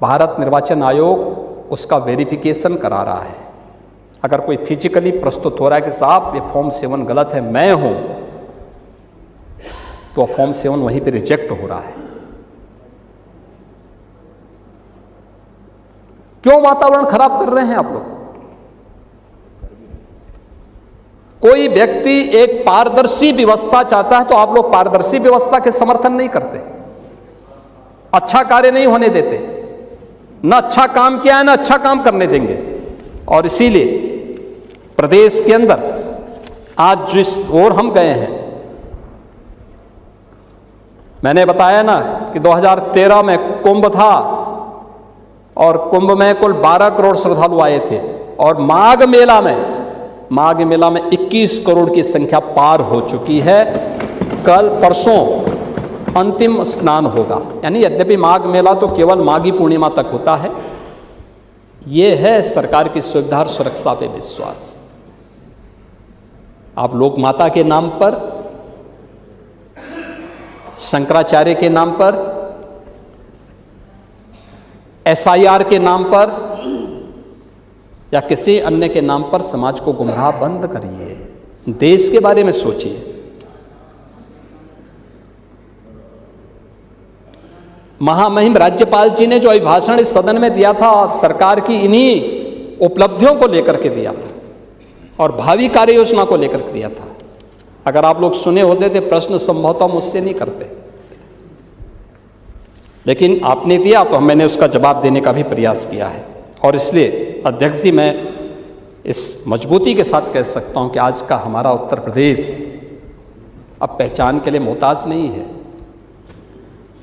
भारत निर्वाचन आयोग उसका वेरिफिकेशन करा रहा है। अगर कोई फिजिकली प्रस्तुत हो रहा है कि साहब ये फॉर्म 7 गलत है, मैं हूं, तो फॉर्म 7 वहीं पे रिजेक्ट हो रहा है। क्यों वातावरण खराब कर रहे हैं आप लोग? कोई व्यक्ति एक पारदर्शी व्यवस्था चाहता है तो आप लोग पारदर्शी व्यवस्था के समर्थन नहीं करते, अच्छा कार्य नहीं होने देते, ना अच्छा काम किया है ना अच्छा काम करने देंगे। और इसीलिए प्रदेश के अंदर आज जिस ओर हम गए हैं, मैंने बताया ना कि 2013 में कुंभ था और कुंभ में कुल 12 करोड़ श्रद्धालु आए थे, और माघ मेला में 21 करोड़ की संख्या पार हो चुकी है। कल परसों अंतिम स्नान होगा, यानी यद्यपि माघ मेला तो केवल माघी पूर्णिमा तक होता है। ये है सरकार की सुविधा और सुरक्षा पे विश्वास। आप लोक माता के नाम पर, शंकराचार्य के नाम पर, एसआईआर के नाम पर या किसी अन्य के नाम पर समाज को गुमराह बंद करिए। देश के बारे में सोचिए। महामहिम राज्यपाल जी ने जो अभिभाषण इस सदन में दिया था, सरकार की इन्हीं उपलब्धियों को लेकर के दिया था और भावी कार्य योजना को लेकर के दिया था। अगर आप लोग सुने होते थे, प्रश्न संभवतः मुझसे नहीं करते, लेकिन आपने दिया तो मैंने उसका जवाब देने का भी प्रयास किया है। और इसलिए अध्यक्ष जी, मैं इस मजबूती के साथ कह सकता हूं कि आज का हमारा उत्तर प्रदेश अब पहचान के लिए मोहताज नहीं है।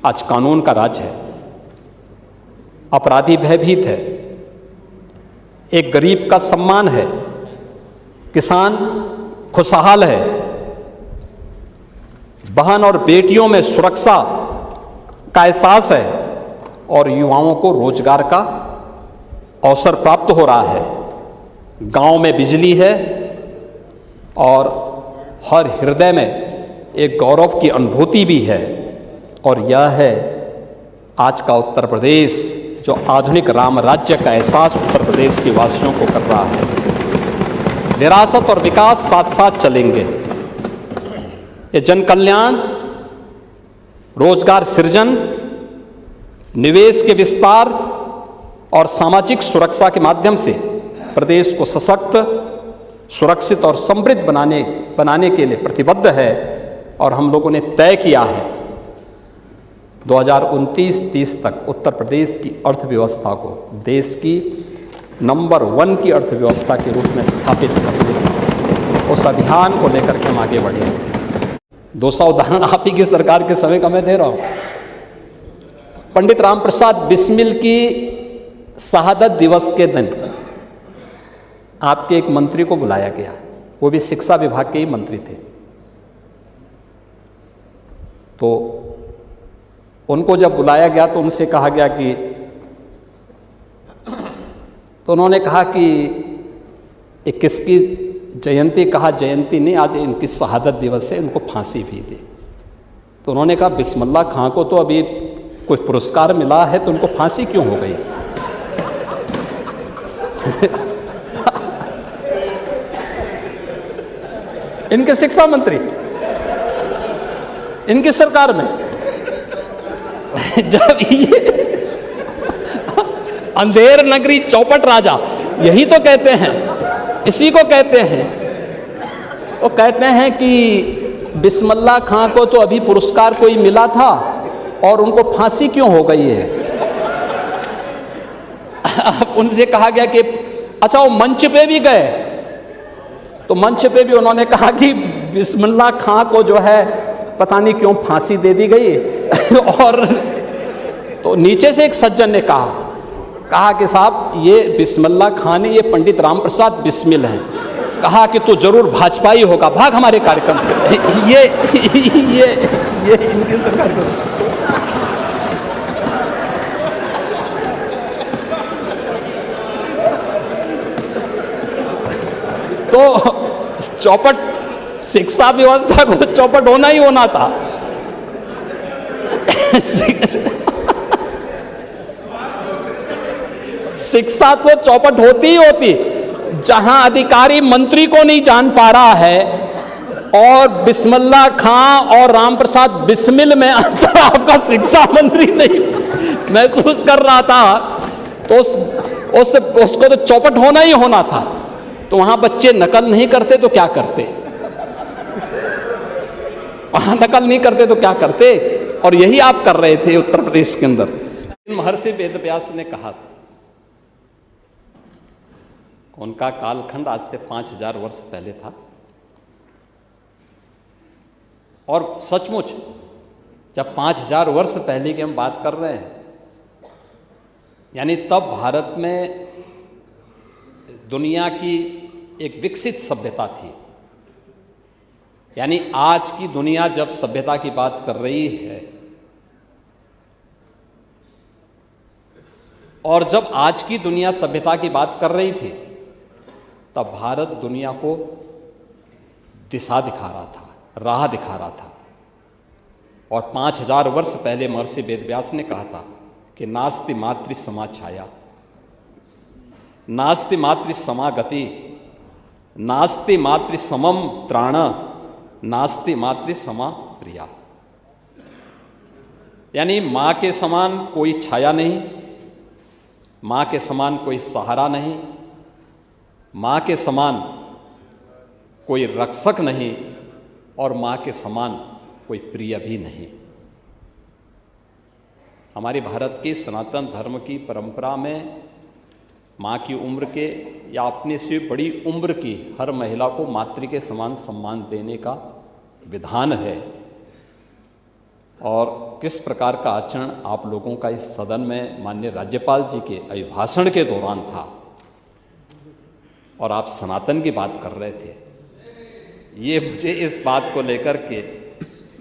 आज कानून का राज है, अपराधी भयभीत है, एक गरीब का सम्मान है, किसान खुशहाल है, बहन और बेटियों में सुरक्षा का एहसास है, और युवाओं को रोजगार का अवसर प्राप्त हो रहा है। गांव में बिजली है और हर हृदय में एक गौरव की अनुभूति भी है, और यह है आज का उत्तर प्रदेश जो आधुनिक राम राज्य का एहसास उत्तर प्रदेश के वासियों को कर रहा है। विरासत और विकास साथ साथ चलेंगे। ये जन कल्याण, रोजगार सृजन, निवेश के विस्तार और सामाजिक सुरक्षा के माध्यम से प्रदेश को सशक्त, सुरक्षित और समृद्ध बनाने के लिए प्रतिबद्ध है। और हम लोगों ने तय किया है 2029-30 तक उत्तर प्रदेश की अर्थव्यवस्था को देश की नंबर 1 की अर्थव्यवस्था के रूप में स्थापित करने, उस अभियान को लेकर के हम आगे बढ़े। 200 उदाहरण आप ही की सरकार के समय का मैं दे रहा हूँ। पंडित राम प्रसाद बिस्मिल की शहादत दिवस के दिन आपके एक मंत्री को बुलाया गया, वो भी शिक्षा विभाग के ही मंत्री थे। तो उनको जब बुलाया गया तो उनसे कहा गया कि, तो उन्होंने कहा कि ये किसकी जयंती? कहा जयंती नहीं, आज इनकी शहादत दिवस है, इनको फांसी भी दे। तो उन्होंने कहा बिस्मिल्लाह खां को तो अभी कोई पुरस्कार मिला है, तो उनको फांसी क्यों हो गई? इनके शिक्षा मंत्री इनकी सरकार में जब ये अंधेर नगरी चौपट राजा, यही तो कहते हैं, इसी को कहते हैं। वो कहते हैं कि बिस्मिल्लाह खां को तो अभी पुरस्कार कोई मिला था और उनको फांसी क्यों हो गई है? उनसे कहा गया कि अच्छा वो मंच पे भी गए, तो मंच पे भी उन्होंने कहा कि बिस्मिल्लाह खां को जो है पता नहीं क्यों फांसी दे दी गई। और तो नीचे से एक सज्जन ने कहा कि साहब ये बिस्मिल्लाह खां ने, ये पंडित राम प्रसाद बिस्मिल हैं, कहा कि तू जरूर भाजपाई होगा, भाग हमारे कार्यक्रम से। ये इनकी सरकार को। तो चौपट, शिक्षा व्यवस्था को चौपट होना ही होना था। शिक्षा तो चौपट होती ही होती। जहां अधिकारी मंत्री को नहीं जान पा रहा है और बिस्मिल्लाह खां और राम प्रसाद बिस्मिल में अंतर आपका शिक्षा मंत्री नहीं महसूस कर रहा था, तो उसको तो चौपट होना ही होना था। तो वहां बच्चे नकल नहीं करते तो क्या करते? वहां नकल नहीं करते तो क्या करते? और यही आप कर रहे थे उत्तर प्रदेश के अंदर। महर्षि वेदव्यास ने कहा था, उनका कालखंड आज से 5000 वर्ष पहले था। और सचमुच जब 5000 वर्ष पहले की हम बात कर रहे हैं, यानी तब भारत में दुनिया की एक विकसित सभ्यता थी। यानी आज की दुनिया जब सभ्यता की बात कर रही है, और जब आज की दुनिया सभ्यता की बात कर रही थी, तब भारत दुनिया को दिशा दिखा रहा था, राह दिखा रहा था। और 5000 वर्ष पहले महर्षि वेदव्यास ने कहा था कि नास्ति मातृ समा छाया, नास्ति मातृ समा गति, नास्ति मातृ समम त्राण, नास्ति मातृ समा प्रिया। यानी मां के समान कोई छाया नहीं, मां के समान कोई सहारा नहीं, मां के समान कोई रक्षक नहीं, और मां के समान कोई प्रिय भी नहीं। हमारे भारत के सनातन धर्म की परंपरा में माँ की उम्र के या अपने से बड़ी उम्र की हर महिला को मातृ के समान सम्मान देने का विधान है। और किस प्रकार का आचरण आप लोगों का इस सदन में माननीय राज्यपाल जी के अभिभाषण के दौरान था, और आप सनातन की बात कर रहे थे, ये मुझे इस बात को लेकर के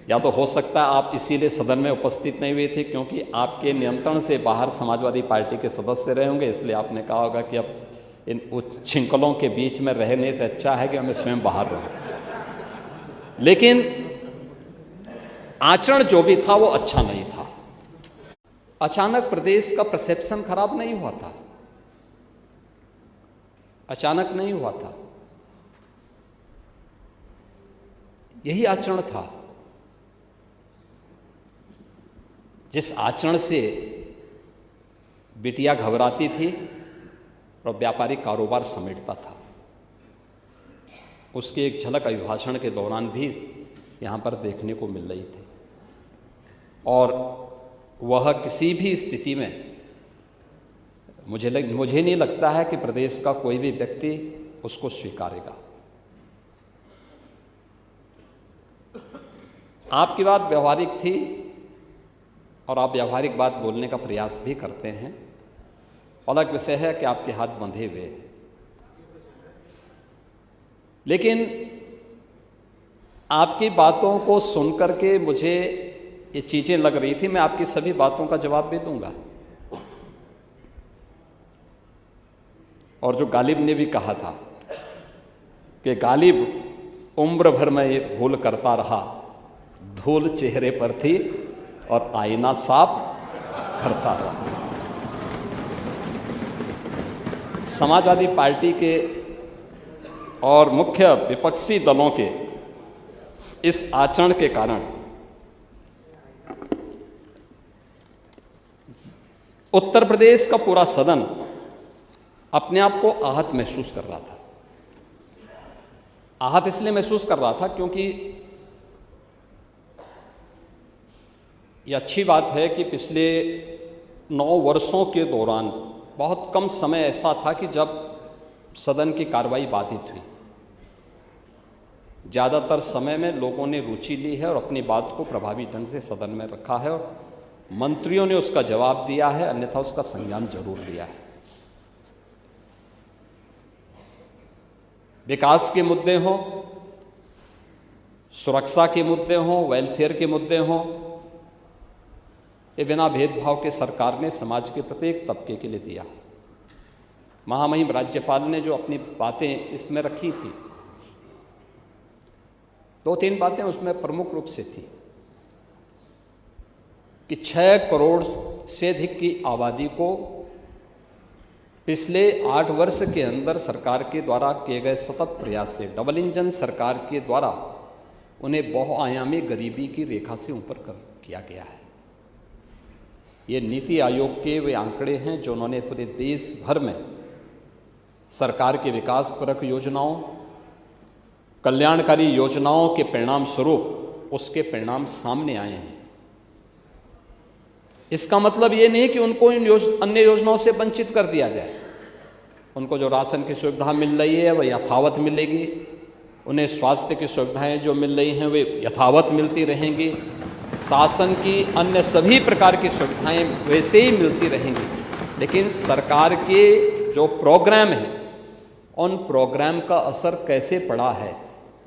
या तो हो सकता है आप इसीलिए सदन में उपस्थित नहीं हुए थे क्योंकि आपके नियंत्रण से बाहर समाजवादी पार्टी के सदस्य रहे होंगे, इसलिए आपने कहा होगा कि अब इन उच्छृंखलों के बीच में रहने से अच्छा है कि हमें स्वयं बाहर रहूं। लेकिन आचरण जो भी था वो अच्छा नहीं था। अचानक प्रदेश का परसेप्शन खराब नहीं हुआ था, अचानक नहीं हुआ था, यही आचरण था जिस आचरण से बिटिया घबराती थी और व्यापारिक कारोबार समेटता था। उसकी एक झलक अभिभाषण के दौरान भी यहाँ पर देखने को मिल रही थी और वह किसी भी स्थिति में मुझे नहीं लगता है कि प्रदेश का कोई भी व्यक्ति उसको स्वीकारेगा। आपकी बात व्यवहारिक थी और आप व्यवहारिक बात बोलने का प्रयास भी करते हैं। अलग विषय है कि आपके हाथ बंधे हुए हैं, लेकिन आपकी बातों को सुनकर के मुझे ये चीज़ें लग रही थी। मैं आपकी सभी बातों का जवाब भी दूंगा। और जो गालिब ने भी कहा था कि गालिब उम्र भर में ये भूल करता रहा, धूल चेहरे पर थी और आईना साफ करता रहा। समाजवादी पार्टी के और मुख्य विपक्षी दलों के इस आचरण के कारण उत्तर प्रदेश का पूरा सदन अपने आप को आहत महसूस कर रहा था। आहत इसलिए महसूस कर रहा था क्योंकि ये अच्छी बात है कि पिछले 9 वर्षों के दौरान बहुत कम समय ऐसा था कि जब सदन की कार्रवाई बाधित हुई। ज़्यादातर समय में लोगों ने रुचि ली है और अपनी बात को प्रभावी ढंग से सदन में रखा है और मंत्रियों ने उसका जवाब दिया है, अन्यथा उसका संज्ञान जरूर लिया है। विकास के मुद्दे हों, सुरक्षा के मुद्दे हों, वेलफेयर के मुद्दे हों, ये बिना भेदभाव के सरकार ने समाज के प्रत्येक तबके के लिए दिया। महामहिम राज्यपाल ने जो अपनी बातें इसमें रखी थी, 2-3 बातें उसमें प्रमुख रूप से थी कि 6 करोड़ से अधिक की आबादी को पिछले 8 वर्ष के अंदर सरकार के द्वारा किए गए सतत प्रयास से, डबल इंजन सरकार के द्वारा उन्हें बहुआयामी गरीबी की रेखा से ऊपर किया गया है। ये नीति आयोग के वे आंकड़े हैं जो उन्होंने पूरे देश भर में सरकार के विकासपरक योजनाओं, कल्याणकारी योजनाओं के परिणाम स्वरूप उसके परिणाम सामने आए हैं। इसका मतलब ये नहीं कि उनको इन अन्य योजनाओं से वंचित कर दिया जाए। उनको जो राशन की सुविधा मिल रही है वह यथावत मिलेगी, उन्हें स्वास्थ्य की सुविधाएं जो मिल रही हैं वे यथावत मिलती रहेंगी, शासन की अन्य सभी प्रकार की सुविधाएं वैसे ही मिलती रहेंगी। लेकिन सरकार के जो प्रोग्राम हैं उन प्रोग्राम का असर कैसे पड़ा है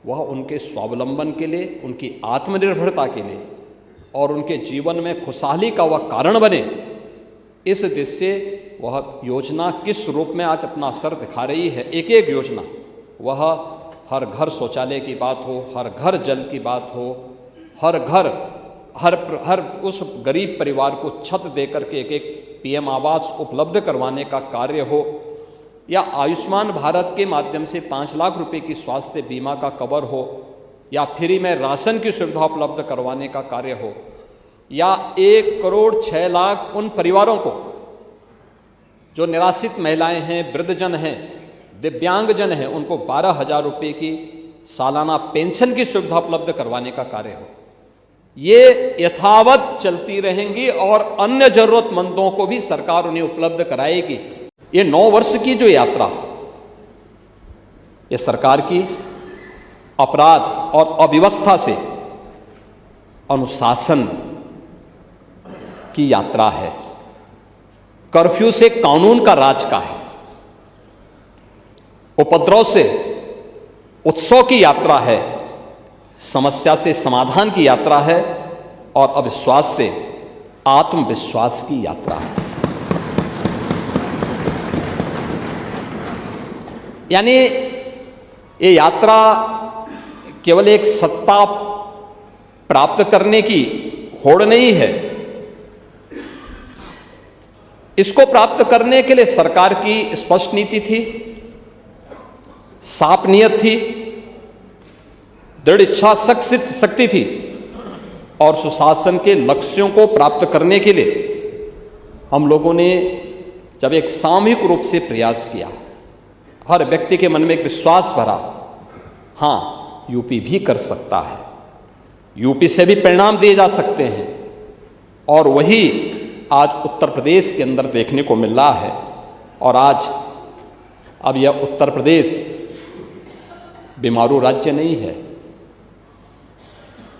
वह उनके स्वावलंबन के लिए, उनकी आत्मनिर्भरता के लिए और उनके जीवन में खुशहाली का वह कारण बने, इस दृष्टि से वह योजना किस रूप में आज अपना असर दिखा रही है। एक एक योजना, वह हर घर शौचालय की बात हो, हर घर जल की बात हो, हर घर हर उस गरीब परिवार को छत देकर के एक पीएम आवास उपलब्ध करवाने का कार्य हो, या आयुष्मान भारत के माध्यम से 5 लाख रुपए की स्वास्थ्य बीमा का कवर हो, या फ्री में राशन की सुविधा उपलब्ध करवाने का कार्य हो, या 1 करोड़ 6 लाख उन परिवारों को जो निराश्रित महिलाएं हैं, वृद्धजन हैं, दिव्यांगजन हैं, उनको 12,000 रुपये की सालाना पेंशन की सुविधा उपलब्ध करवाने का कार्य हो। ये यथावत चलती रहेंगी और अन्य जरूरतमंदों को भी सरकार उन्हें उपलब्ध कराएगी। ये 9 वर्ष की जो यात्रा, ये सरकार की अपराध और अव्यवस्था से अनुशासन की यात्रा है, कर्फ्यू से कानून का राज का है, उपद्रव से उत्सव की यात्रा है समस्या से समाधान की यात्रा है और अविश्वास से आत्मविश्वास की यात्रा है। यानी ये यात्रा केवल एक सत्ता प्राप्त करने की होड़ नहीं है। इसको प्राप्त करने के लिए सरकार की स्पष्ट नीति थी, साफ नियत थी, दृढ़ इच्छा शक्ति थी और सुशासन के लक्ष्यों को प्राप्त करने के लिए हम लोगों ने जब एक सामूहिक रूप से प्रयास किया, हर व्यक्ति के मन में एक विश्वास भरा, हाँ यूपी भी कर सकता है, यूपी से भी परिणाम दिए जा सकते हैं। और वही आज उत्तर प्रदेश के अंदर देखने को मिल रहा है। और आज अब यह उत्तर प्रदेश बीमारू राज्य नहीं है,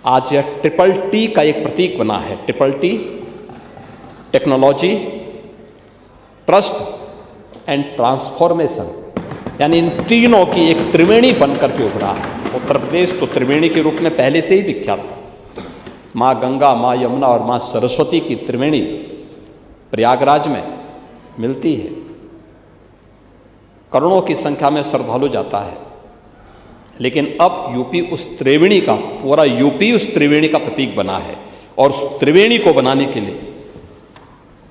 आज यह TTT का एक प्रतीक बना है। TTT, technology, trust and transformation, यानी इन तीनों की एक त्रिवेणी बनकर के उभरा है। उत्तर प्रदेश तो त्रिवेणी के रूप में पहले से ही विख्यात था। माँ गंगा, माँ यमुना और माँ सरस्वती की त्रिवेणी प्रयागराज में मिलती है। करोड़ों की संख्या में श्रद्धालु जाता है। लेकिन अब यूपी उस त्रिवेणी का, पूरा यूपी उस त्रिवेणी का प्रतीक बना है। और उस त्रिवेणी को बनाने के लिए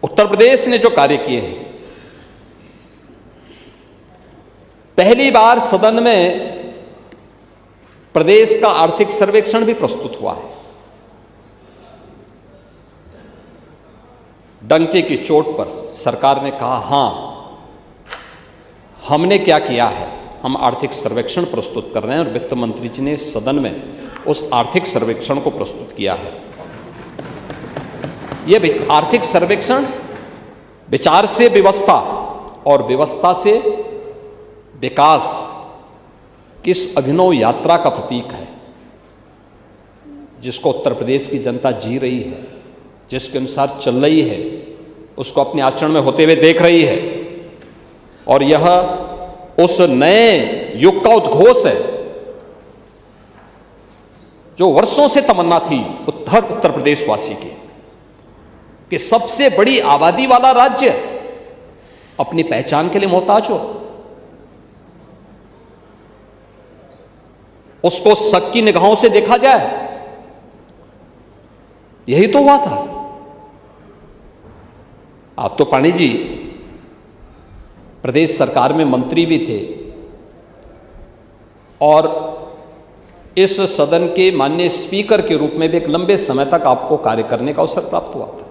उत्तर प्रदेश ने जो कार्य किए हैं, पहली बार सदन में प्रदेश का आर्थिक सर्वेक्षण भी प्रस्तुत हुआ है। डंके की चोट पर सरकार ने कहा, हां हमने क्या किया है, हम आर्थिक सर्वेक्षण प्रस्तुत कर रहे हैं। और वित्त मंत्री जी ने सदन में उस आर्थिक सर्वेक्षण को प्रस्तुत किया है। यह आर्थिक सर्वेक्षण विचार से व्यवस्था और व्यवस्था से विकास की इस अभिनव यात्रा का प्रतीक है, जिसको उत्तर प्रदेश की जनता जी रही है, जिसके अनुसार चल रही है, उसको अपने आचरण में होते हुए देख रही है। और यह उस नए युग का उद्घोष है जो वर्षों से तमन्ना थी उत्तर प्रदेश वासी की, कि सबसे बड़ी आबादी वाला राज्य अपनी पहचान के लिए मोहताज हो, उसको शक की निगाहों से देखा जाए। यही तो हुआ था। आप तो पाणी जी प्रदेश सरकार में मंत्री भी थे और इस सदन के माननीय स्पीकर के रूप में भी एक लंबे समय तक आपको कार्य करने का अवसर प्राप्त हुआ था।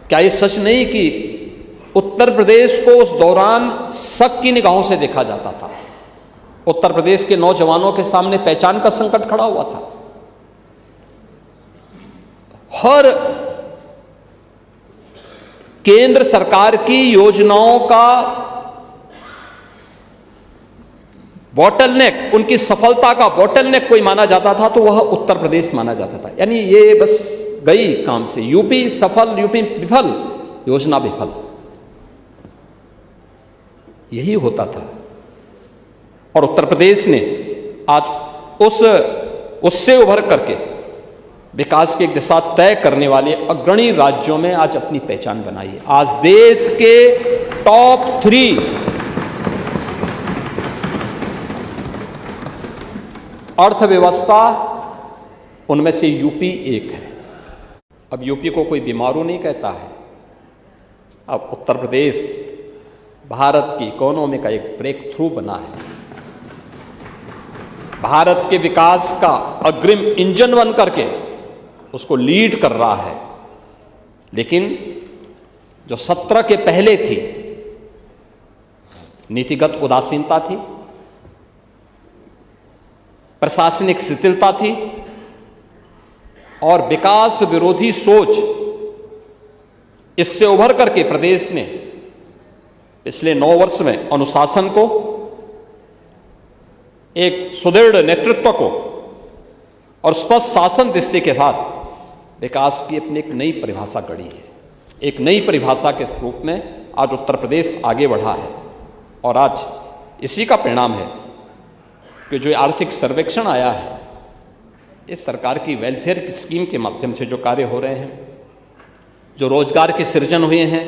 क्या ये सच नहीं कि उत्तर प्रदेश को उस दौरान शक की निगाहों से देखा जाता था? उत्तर प्रदेश के नौजवानों के सामने पहचान का संकट खड़ा हुआ था। हर केंद्र सरकार की योजनाओं का बॉटलनेक, उनकी सफलता का बॉटलनेक कोई माना जाता था तो वह उत्तर प्रदेश माना जाता था। यानी ये बस गई काम से, यूपी सफल, यूपी विफल, योजना विफल, यही होता था। और उत्तर प्रदेश ने आज उससे उभर करके विकास की एक दिशा तय करने वाले अग्रणी राज्यों में आज अपनी पहचान बनाई है। आज देश के टॉप 3 अर्थव्यवस्था, उनमें से यूपी एक है। अब यूपी को कोई बीमारू नहीं कहता है। अब उत्तर प्रदेश भारत की इकोनॉमी का एक ब्रेक थ्रू बना है, भारत के विकास का अग्रिम इंजन बन करके उसको लीड कर रहा है। लेकिन जो 17 के पहले थी, नीतिगत उदासीनता थी, प्रशासनिक शिथिलता थी और विकास विरोधी सोच, इससे उभर करके प्रदेश ने पिछले 9 वर्ष में अनुशासन को, एक सुदृढ़ नेतृत्व को और स्पष्ट शासन दृष्टि के साथ विकास की अपनी एक नई परिभाषा गढ़ी है। एक नई परिभाषा के रूप में आज उत्तर प्रदेश आगे बढ़ा है और आज इसी का परिणाम है कि जो आर्थिक सर्वेक्षण आया है, इस सरकार की वेलफेयर की स्कीम के माध्यम से जो कार्य हो रहे हैं, जो रोजगार के सृजन हुए हैं,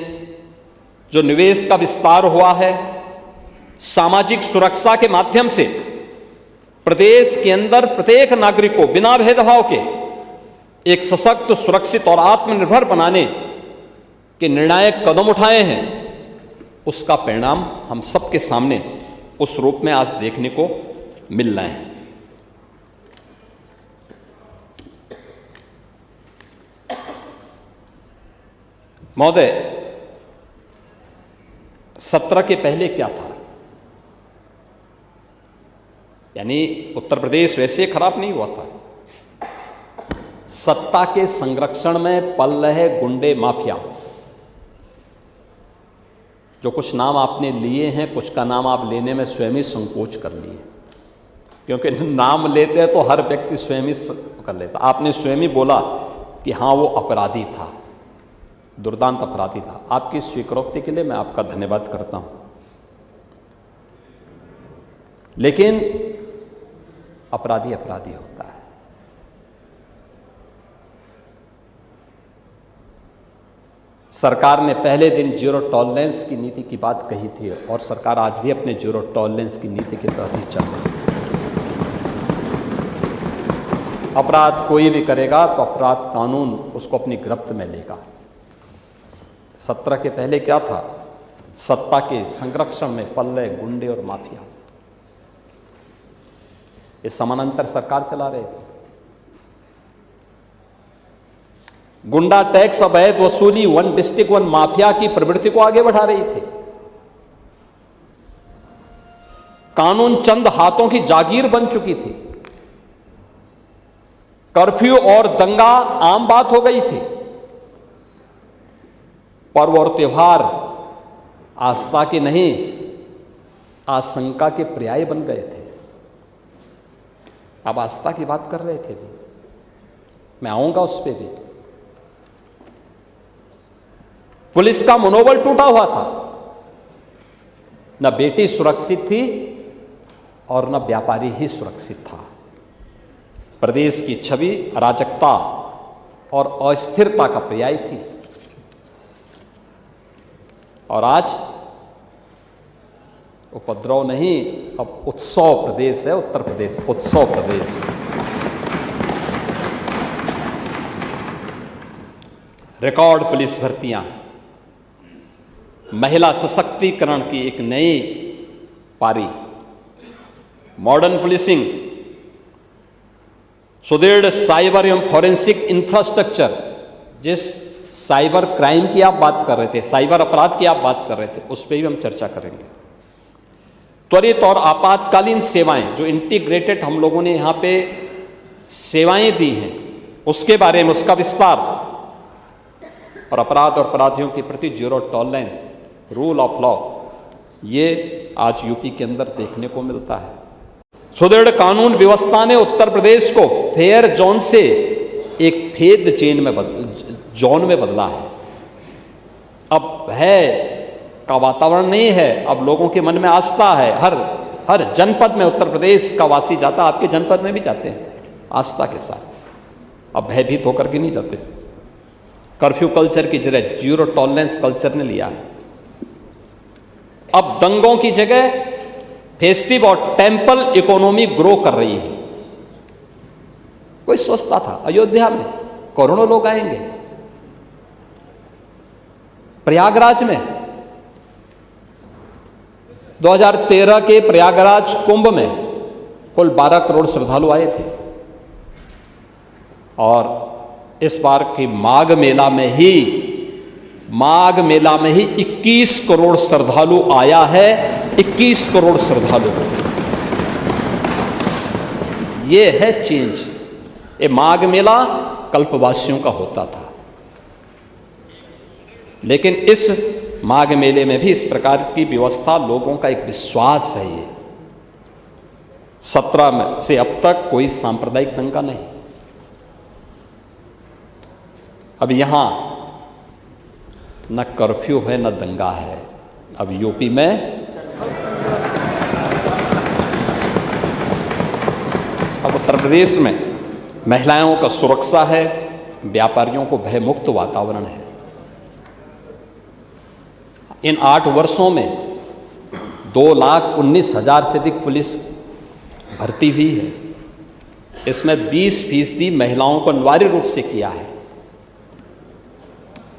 जो निवेश का विस्तार हुआ है, सामाजिक सुरक्षा के माध्यम से प्रदेश के अंदर प्रत्येक नागरिक को बिना भेदभाव के एक सशक्त, सुरक्षित और आत्मनिर्भर बनाने के निर्णायक कदम उठाए हैं, उसका परिणाम हम सबके सामने उस रूप में आज देखने को मिल रहे हैं। महोदय, सत्र के पहले क्या था? यानी उत्तर प्रदेश वैसे खराब नहीं हुआ था। सत्ता के संरक्षण में पल रहे गुंडे माफिया, जो कुछ नाम आपने लिए हैं, कुछ का नाम आप लेने में स्वयं ही संकोच कर लिए, क्योंकि नाम लेते हैं तो हर व्यक्ति स्वयं ही कर लेता। आपने स्वयं ही बोला कि हाँ वो अपराधी था, दुर्दांत अपराधी था। आपकी स्वीकृति के लिए मैं आपका धन्यवाद करता हूं, लेकिन अपराधी अपराधी होता है। सरकार ने पहले दिन जीरो टॉलरेंस की नीति की बात कही थी और सरकार आज भी अपने जीरो टॉलरेंस की नीति के तहत ही चल रही है। अपराध कोई भी करेगा तो अपराध कानून उसको अपनी गिरफ्त में लेगा। सत्र के पहले क्या था? सत्ता के संरक्षण में पल रहे गुंडे और माफिया, ये समानांतर सरकार चला रहे थे। गुंडा टैक्स, अवैध वसूली, वन डिस्ट्रिक्ट वन माफिया की प्रवृत्ति को आगे बढ़ा रही थी। कानून चंद हाथों की जागीर बन चुकी थी। कर्फ्यू और दंगा आम बात हो गई थी। पर्व और त्योहार आस्था के नहीं, आशंका के पर्याय बन गए थे। अब आस्था की बात कर रहे थे भी, मैं आऊंगा उस पर भी। पुलिस का मनोबल टूटा हुआ था, न बेटी सुरक्षित थी और न व्यापारी ही सुरक्षित था। प्रदेश की छवि अराजकता और अस्थिरता का पर्याय थी। और आज उपद्रव नहीं, अब उत्सव प्रदेश है उत्तर प्रदेश, उत्सव प्रदेश। रिकॉर्ड पुलिस भर्तियां, महिला सशक्तिकरण की एक नई पारी, मॉडर्न पुलिसिंग, सुदृढ़ साइबर एवं फॉरेंसिक इंफ्रास्ट्रक्चर। जिस साइबर क्राइम की आप बात कर रहे थे, साइबर अपराध की आप बात कर रहे थे, उस पर भी हम चर्चा करेंगे। त्वरित और आपातकालीन सेवाएं, जो इंटीग्रेटेड हम लोगों ने यहां पे सेवाएं दी हैं, उसके बारे में, उसका विस्तार, और अपराध और अपराधियों के प्रति zero tolerance, rule of law, ये आज यूपी के अंदर देखने को मिलता है। सुदृढ़ कानून व्यवस्था ने उत्तर प्रदेश को फेयर जोन से एक फेद चेन में जोन में बदला है। अब भय का वातावरण नहीं है, अब लोगों के मन में आस्था है। हर जनपद में उत्तर प्रदेश का वासी जाता, आपके जनपद में भी जाते हैं, आस्था के साथ। अब भयभीत होकर के नहीं जाते। कर्फ्यू कल्चर की जगह जीरो टॉलरेंस कल्चर ने लिया है। अब दंगों की जगह फेस्टिव और टेंपल इकोनॉमी ग्रो कर रही है। कोई सोचता था अयोध्या में करोड़ों लोग आएंगे, प्रयागराज में 2013 के प्रयागराज कुंभ में कुल 12 करोड़ श्रद्धालु आए थे, और इस बार के माघ मेला में ही 21 करोड़ श्रद्धालु आया है। 21 करोड़ श्रद्धालु, ये है चेंज। ये माघ मेला कल्पवासियों का होता था, लेकिन इस माघ मेले में भी इस प्रकार की व्यवस्था, लोगों का एक विश्वास है। ये 17 में से अब तक कोई सांप्रदायिक दंगा नहीं। अब यहां न कर्फ्यू है न दंगा है। अब यूपी में उत्तर प्रदेश में महिलाओं का सुरक्षा है, व्यापारियों को भयमुक्त वातावरण है। इन 8 वर्षों में 2,19,000 से अधिक पुलिस भर्ती हुई है। इसमें 20% महिलाओं को अनिवार्य रूप से किया है।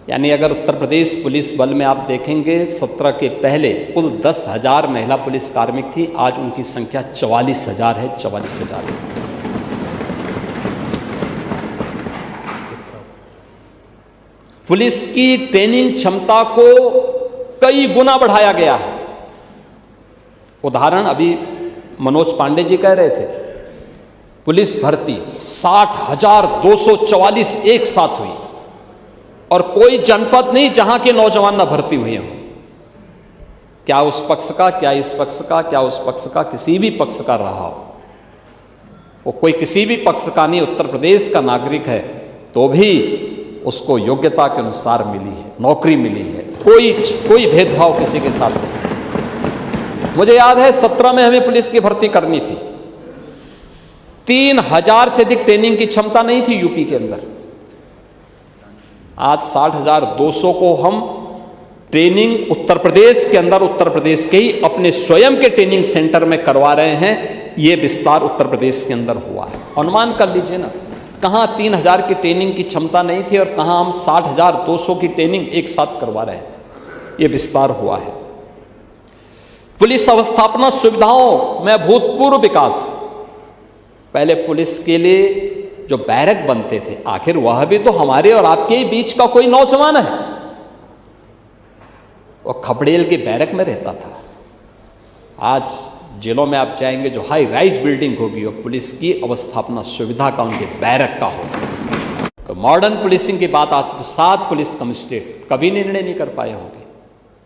यानी अगर उत्तर प्रदेश पुलिस बल में आप देखेंगे 17 के पहले कुल 10,000 महिला पुलिस कार्मिक थी, आज उनकी संख्या 44,000 है। 44,000 पुलिस की ट्रेनिंग क्षमता को कई गुना बढ़ाया गया है। उदाहरण अभी मनोज पांडे जी कह रहे थे, पुलिस भर्ती 60,244 एक साथ हुई और कोई जनपद नहीं जहां के नौजवान ना भर्ती हुए हों। क्या उस पक्ष का, क्या इस पक्ष का, क्या उस पक्ष का, किसी भी पक्ष का रहा हो, वो कोई किसी भी पक्ष का नहीं, उत्तर प्रदेश का नागरिक है तो भी उसको योग्यता के अनुसार मिली है, नौकरी मिली है। कोई भेदभाव किसी के साथ नहीं। मुझे याद है 17 में हमें पुलिस की भर्ती करनी थी, 3,000 से अधिक ट्रेनिंग की क्षमता नहीं थी यूपी के अंदर। आज 60,200 को हम ट्रेनिंग उत्तर प्रदेश के अंदर, उत्तर प्रदेश के ही अपने स्वयं के ट्रेनिंग सेंटर में करवा रहे हैं। ये विस्तार उत्तर प्रदेश के अंदर हुआ है। अनुमान कर लीजिए ना, कहां 3,000 की ट्रेनिंग की क्षमता नहीं थी और कहां हम 60,200 की ट्रेनिंग एक साथ करवा रहे हैं। ये विस्तार हुआ है। पुलिस अवस्थापना सुविधाओं में भूतपूर्व विकास। पहले पुलिस के लिए जो बैरक बनते थे, आखिर वह भी तो हमारे और आपके ही बीच का कोई नौजवान है। वो खपड़ेल के बैरक में रहता था। आज जेलों में आप जाएंगे, जो हाई राइज बिल्डिंग होगी वो पुलिस की अवस्थापना सुविधा का, उनके बैरक का होगा। तो मॉडर्न पुलिसिंग की बात आती तो 7 पुलिस कमिश्नरेट कभी निर्णय नहीं कर पाए होंगे,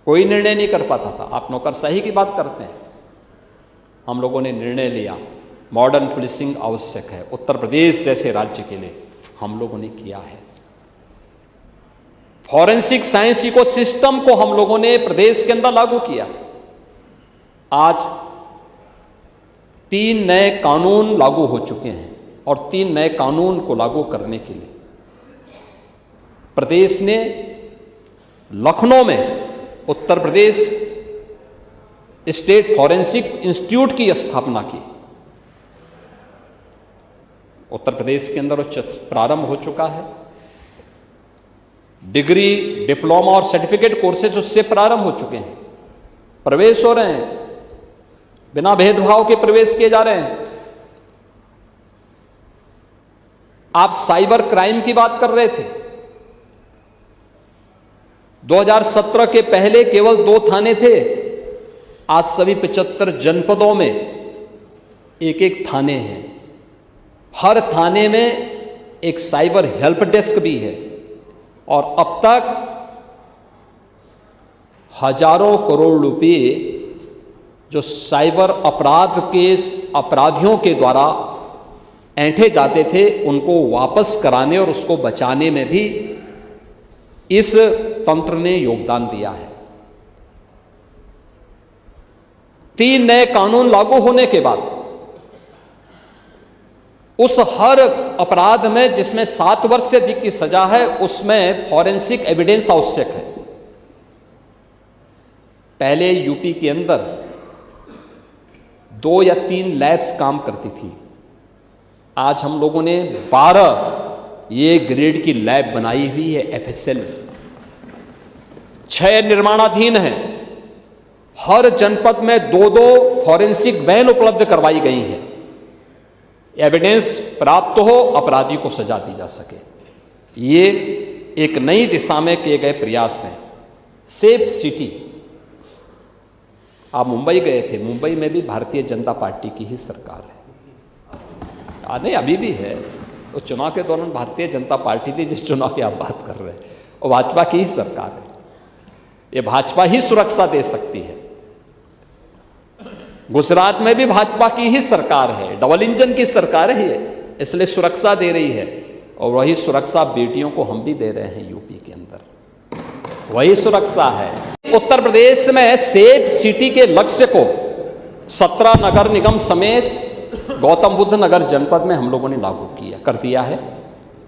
कोई निर्णय नहीं कर पाता था। आप नौकरशाही की बात करते हैं, हम लोगों ने निर्णय लिया मॉडर्न पुलिसिंग आवश्यक है। उत्तर प्रदेश जैसे राज्य के लिए हम लोगों ने किया है। फॉरेंसिक साइंस इकोसिस्टम को हम लोगों ने प्रदेश के अंदर लागू किया। आज 3 नए कानून लागू हो चुके हैं और 3 नए कानून को लागू करने के लिए प्रदेश ने लखनऊ में Uttar Pradesh state forensic institute की स्थापना की। उत्तर प्रदेश के अंदर प्रारंभ हो चुका है। डिग्री, डिप्लोमा और सर्टिफिकेट कोर्सेज उससे प्रारंभ हो चुके हैं, प्रवेश हो रहे हैं, बिना भेदभाव के प्रवेश किए जा रहे हैं। आप साइबर क्राइम की बात कर रहे थे। 2017 के पहले केवल 2 थाने थे, आज सभी 75 जनपदों में एक थाने हैं। हर थाने में एक साइबर हेल्प डेस्क भी है और अब तक हजारों करोड़ रुपए जो साइबर अपराध के अपराधियों के द्वारा ऐंठे जाते थे, उनको वापस कराने और उसको बचाने में भी इस तंत्र ने योगदान दिया है। 3 नए कानून लागू होने के बाद उस हर अपराध में जिसमें 7 वर्ष से अधिक की सजा है, उसमें फॉरेंसिक एविडेंस आवश्यक है। पहले यूपी के अंदर 2 या 3 लैब्स काम करती थी, आज हम लोगों ने 12 ये ग्रेड की लैब बनाई हुई है FSL। 6 निर्माणाधीन हैं। हर जनपद में 2-2 फॉरेंसिक वैन उपलब्ध करवाई गई हैं। एविडेंस प्राप्त हो, अपराधी को सजा दी जा सके। ये एक नई दिशा में किए गए प्रयास हैं। सेफ सिटी, आप मुंबई गए थे, मुंबई में भी भारतीय जनता पार्टी की ही सरकार है। नहीं, अभी भी है। तो चुनाव के दौरान भारतीय जनता पार्टी थी जिस चुनाव की आप बात कर रहे हैं, और भाजपा की ही सरकार है। ये भाजपा ही सुरक्षा दे सकती है। गुजरात में भी भाजपा की ही सरकार है, डबल इंजन की सरकार है ये, इसलिए सुरक्षा दे रही है। और वही सुरक्षा बेटियों को हम भी दे रहे हैं यूपी के अंदर, वही सुरक्षा है। उत्तर प्रदेश में सेफ सिटी के लक्ष्य को 17 नगर निगम समेत गौतम बुद्ध नगर जनपद में हम लोगों ने लागू कर दिया है।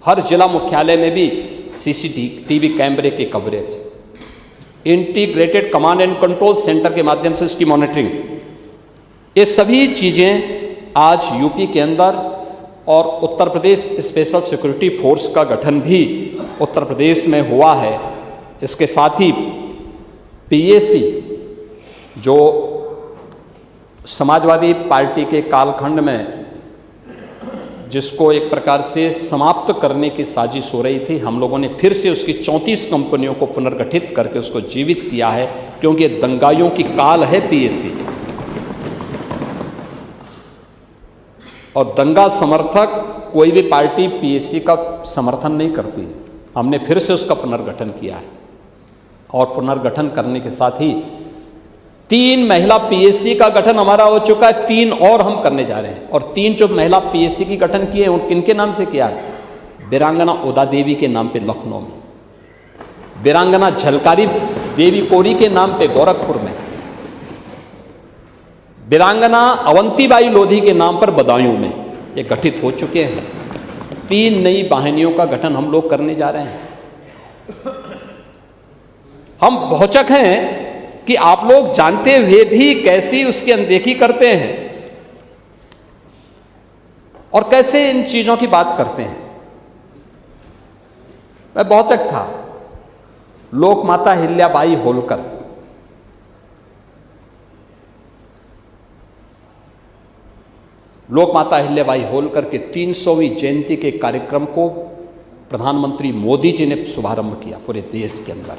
हर जिला मुख्यालय में भी सीसीटीवी कैमरे के coverage, integrated command and control centre के माध्यम से उसकी मॉनिटरिंग, ये सभी चीज़ें आज यूपी के अंदर, और Uttar Pradesh special security force का गठन भी उत्तर प्रदेश में हुआ है। इसके साथ ही पीएसी जो समाजवादी पार्टी के कालखंड में जिसको एक प्रकार से समाप्त करने की साजिश हो रही थी, हम लोगों ने फिर से उसकी 34 कंपनियों को पुनर्गठित करके उसको जीवित किया है, क्योंकि दंगाइयों की काल है पीएसी। और दंगा समर्थक कोई भी पार्टी पीएसी का समर्थन नहीं करती है। हमने फिर से उसका पुनर्गठन किया है, और पुनर्गठन करने के साथ ही 3 महिला पीएसी का गठन हमारा हो चुका है, 3 और हम करने जा रहे हैं। और 3 जो महिला पीएसी की गठन किए हैं, किनके नाम से किया है? वीरांगना उदा देवी के नाम पे लखनऊ में, वीरांगना झलकारी देवी कोरी के नाम पे गोरखपुर में, वीरांगना अवंतीबाई लोधी के नाम पर बदायूं में, ये गठित हो चुके हैं। 3 नई वाहिनियों का गठन हम लोग करने जा रहे हैं। हम भौचक हैं कि आप लोग जानते हुए भी कैसी उसकी अनदेखी करते हैं और कैसे इन चीजों की बात करते हैं। मैं भौचक था। लोक माता अहिल्याबाई होलकर, लोक माता अहिल्याबाई होलकर के 300वीं जयंती के कार्यक्रम को प्रधानमंत्री मोदी जी ने शुभारंभ किया पूरे देश के अंदर।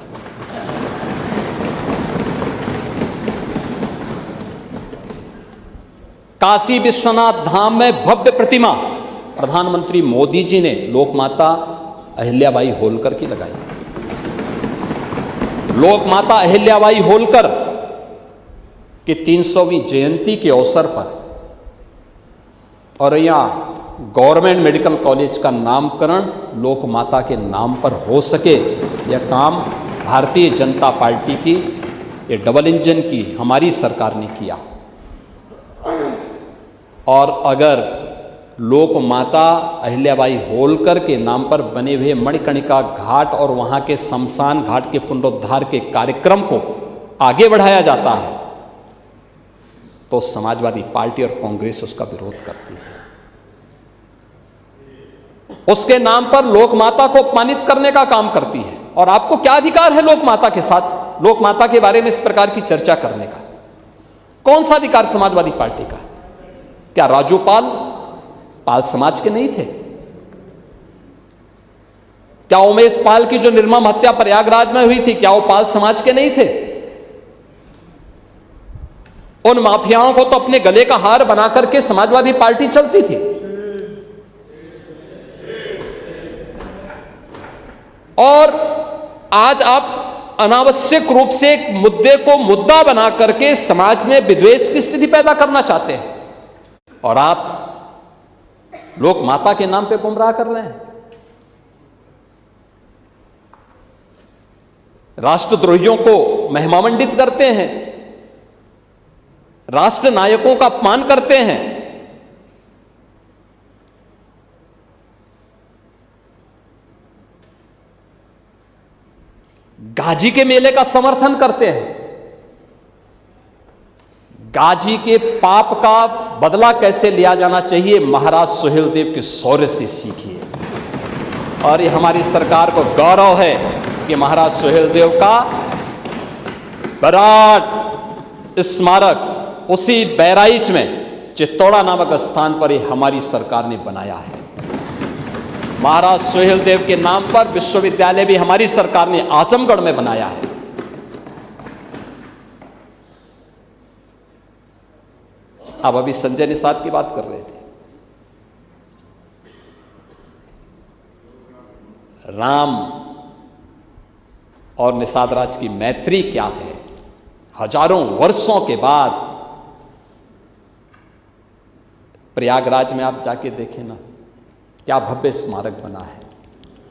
काशी विश्वनाथ धाम में भव्य प्रतिमा प्रधानमंत्री मोदी जी ने लोक माता अहिल्याबाई होलकर की लगाई। लोक माता अहिल्याबाई होलकर की 300वीं जयंती के अवसर पर, और यहाँ गवर्नमेंट मेडिकल कॉलेज का नामकरण लोक माता के नाम पर हो सके, यह काम भारतीय जनता पार्टी की, ये डबल इंजन की हमारी सरकार ने किया। और अगर लोक माता अहिल्याबाई होलकर के नाम पर बने हुए मणिकर्णिका घाट और वहाँ के शमशान घाट के पुनरुद्धार के कार्यक्रम को आगे बढ़ाया जाता है, तो समाजवादी पार्टी और कांग्रेस उसका विरोध करती है। उसके नाम पर लोक माता को अपमानित करने का काम करती है। और आपको क्या अधिकार है लोक माता के साथ, लोक माता के बारे में इस प्रकार की चर्चा करने का? कौन सा अधिकार समाजवादी पार्टी का? क्या राजू पाल समाज के नहीं थे? क्या उमेश पाल की जो निर्मम हत्या प्रयागराज में हुई थी, क्या वो पाल समाज के नहीं थे? उन माफियाओं को तो अपने गले का हार बना करके समाजवादी पार्टी चलती थी। और आज आप अनावश्यक रूप से एक मुद्दे को मुद्दा बना करके समाज में विद्वेष की स्थिति पैदा करना चाहते हैं, और आप लोक माता के नाम पे गुमराह कर रहे हैं। राष्ट्रद्रोहियों को महिमामंडित करते हैं, राष्ट्र नायकों का अपमान करते हैं। गाजी के मेले का समर्थन करते हैं। गाजी के पाप का बदला कैसे लिया जाना चाहिए, महाराज सुहेलदेव के शौर्य से सीखिए। और ये हमारी सरकार को गौरव है कि महाराज सुहेलदेव का विराट स्मारक उसी बहराइच में चित्तौड़ा नामक स्थान पर ही हमारी सरकार ने बनाया है। महाराज सुहेलदेव के नाम पर विश्वविद्यालय भी हमारी सरकार ने आजमगढ़ में बनाया है। अब अभी संजय निषाद की बात कर रहे थे। राम और निषाद राज की मैत्री क्या है? हजारों वर्षों के बाद प्रयागराज में आप जाके देखें ना, क्या भव्य स्मारक बना है।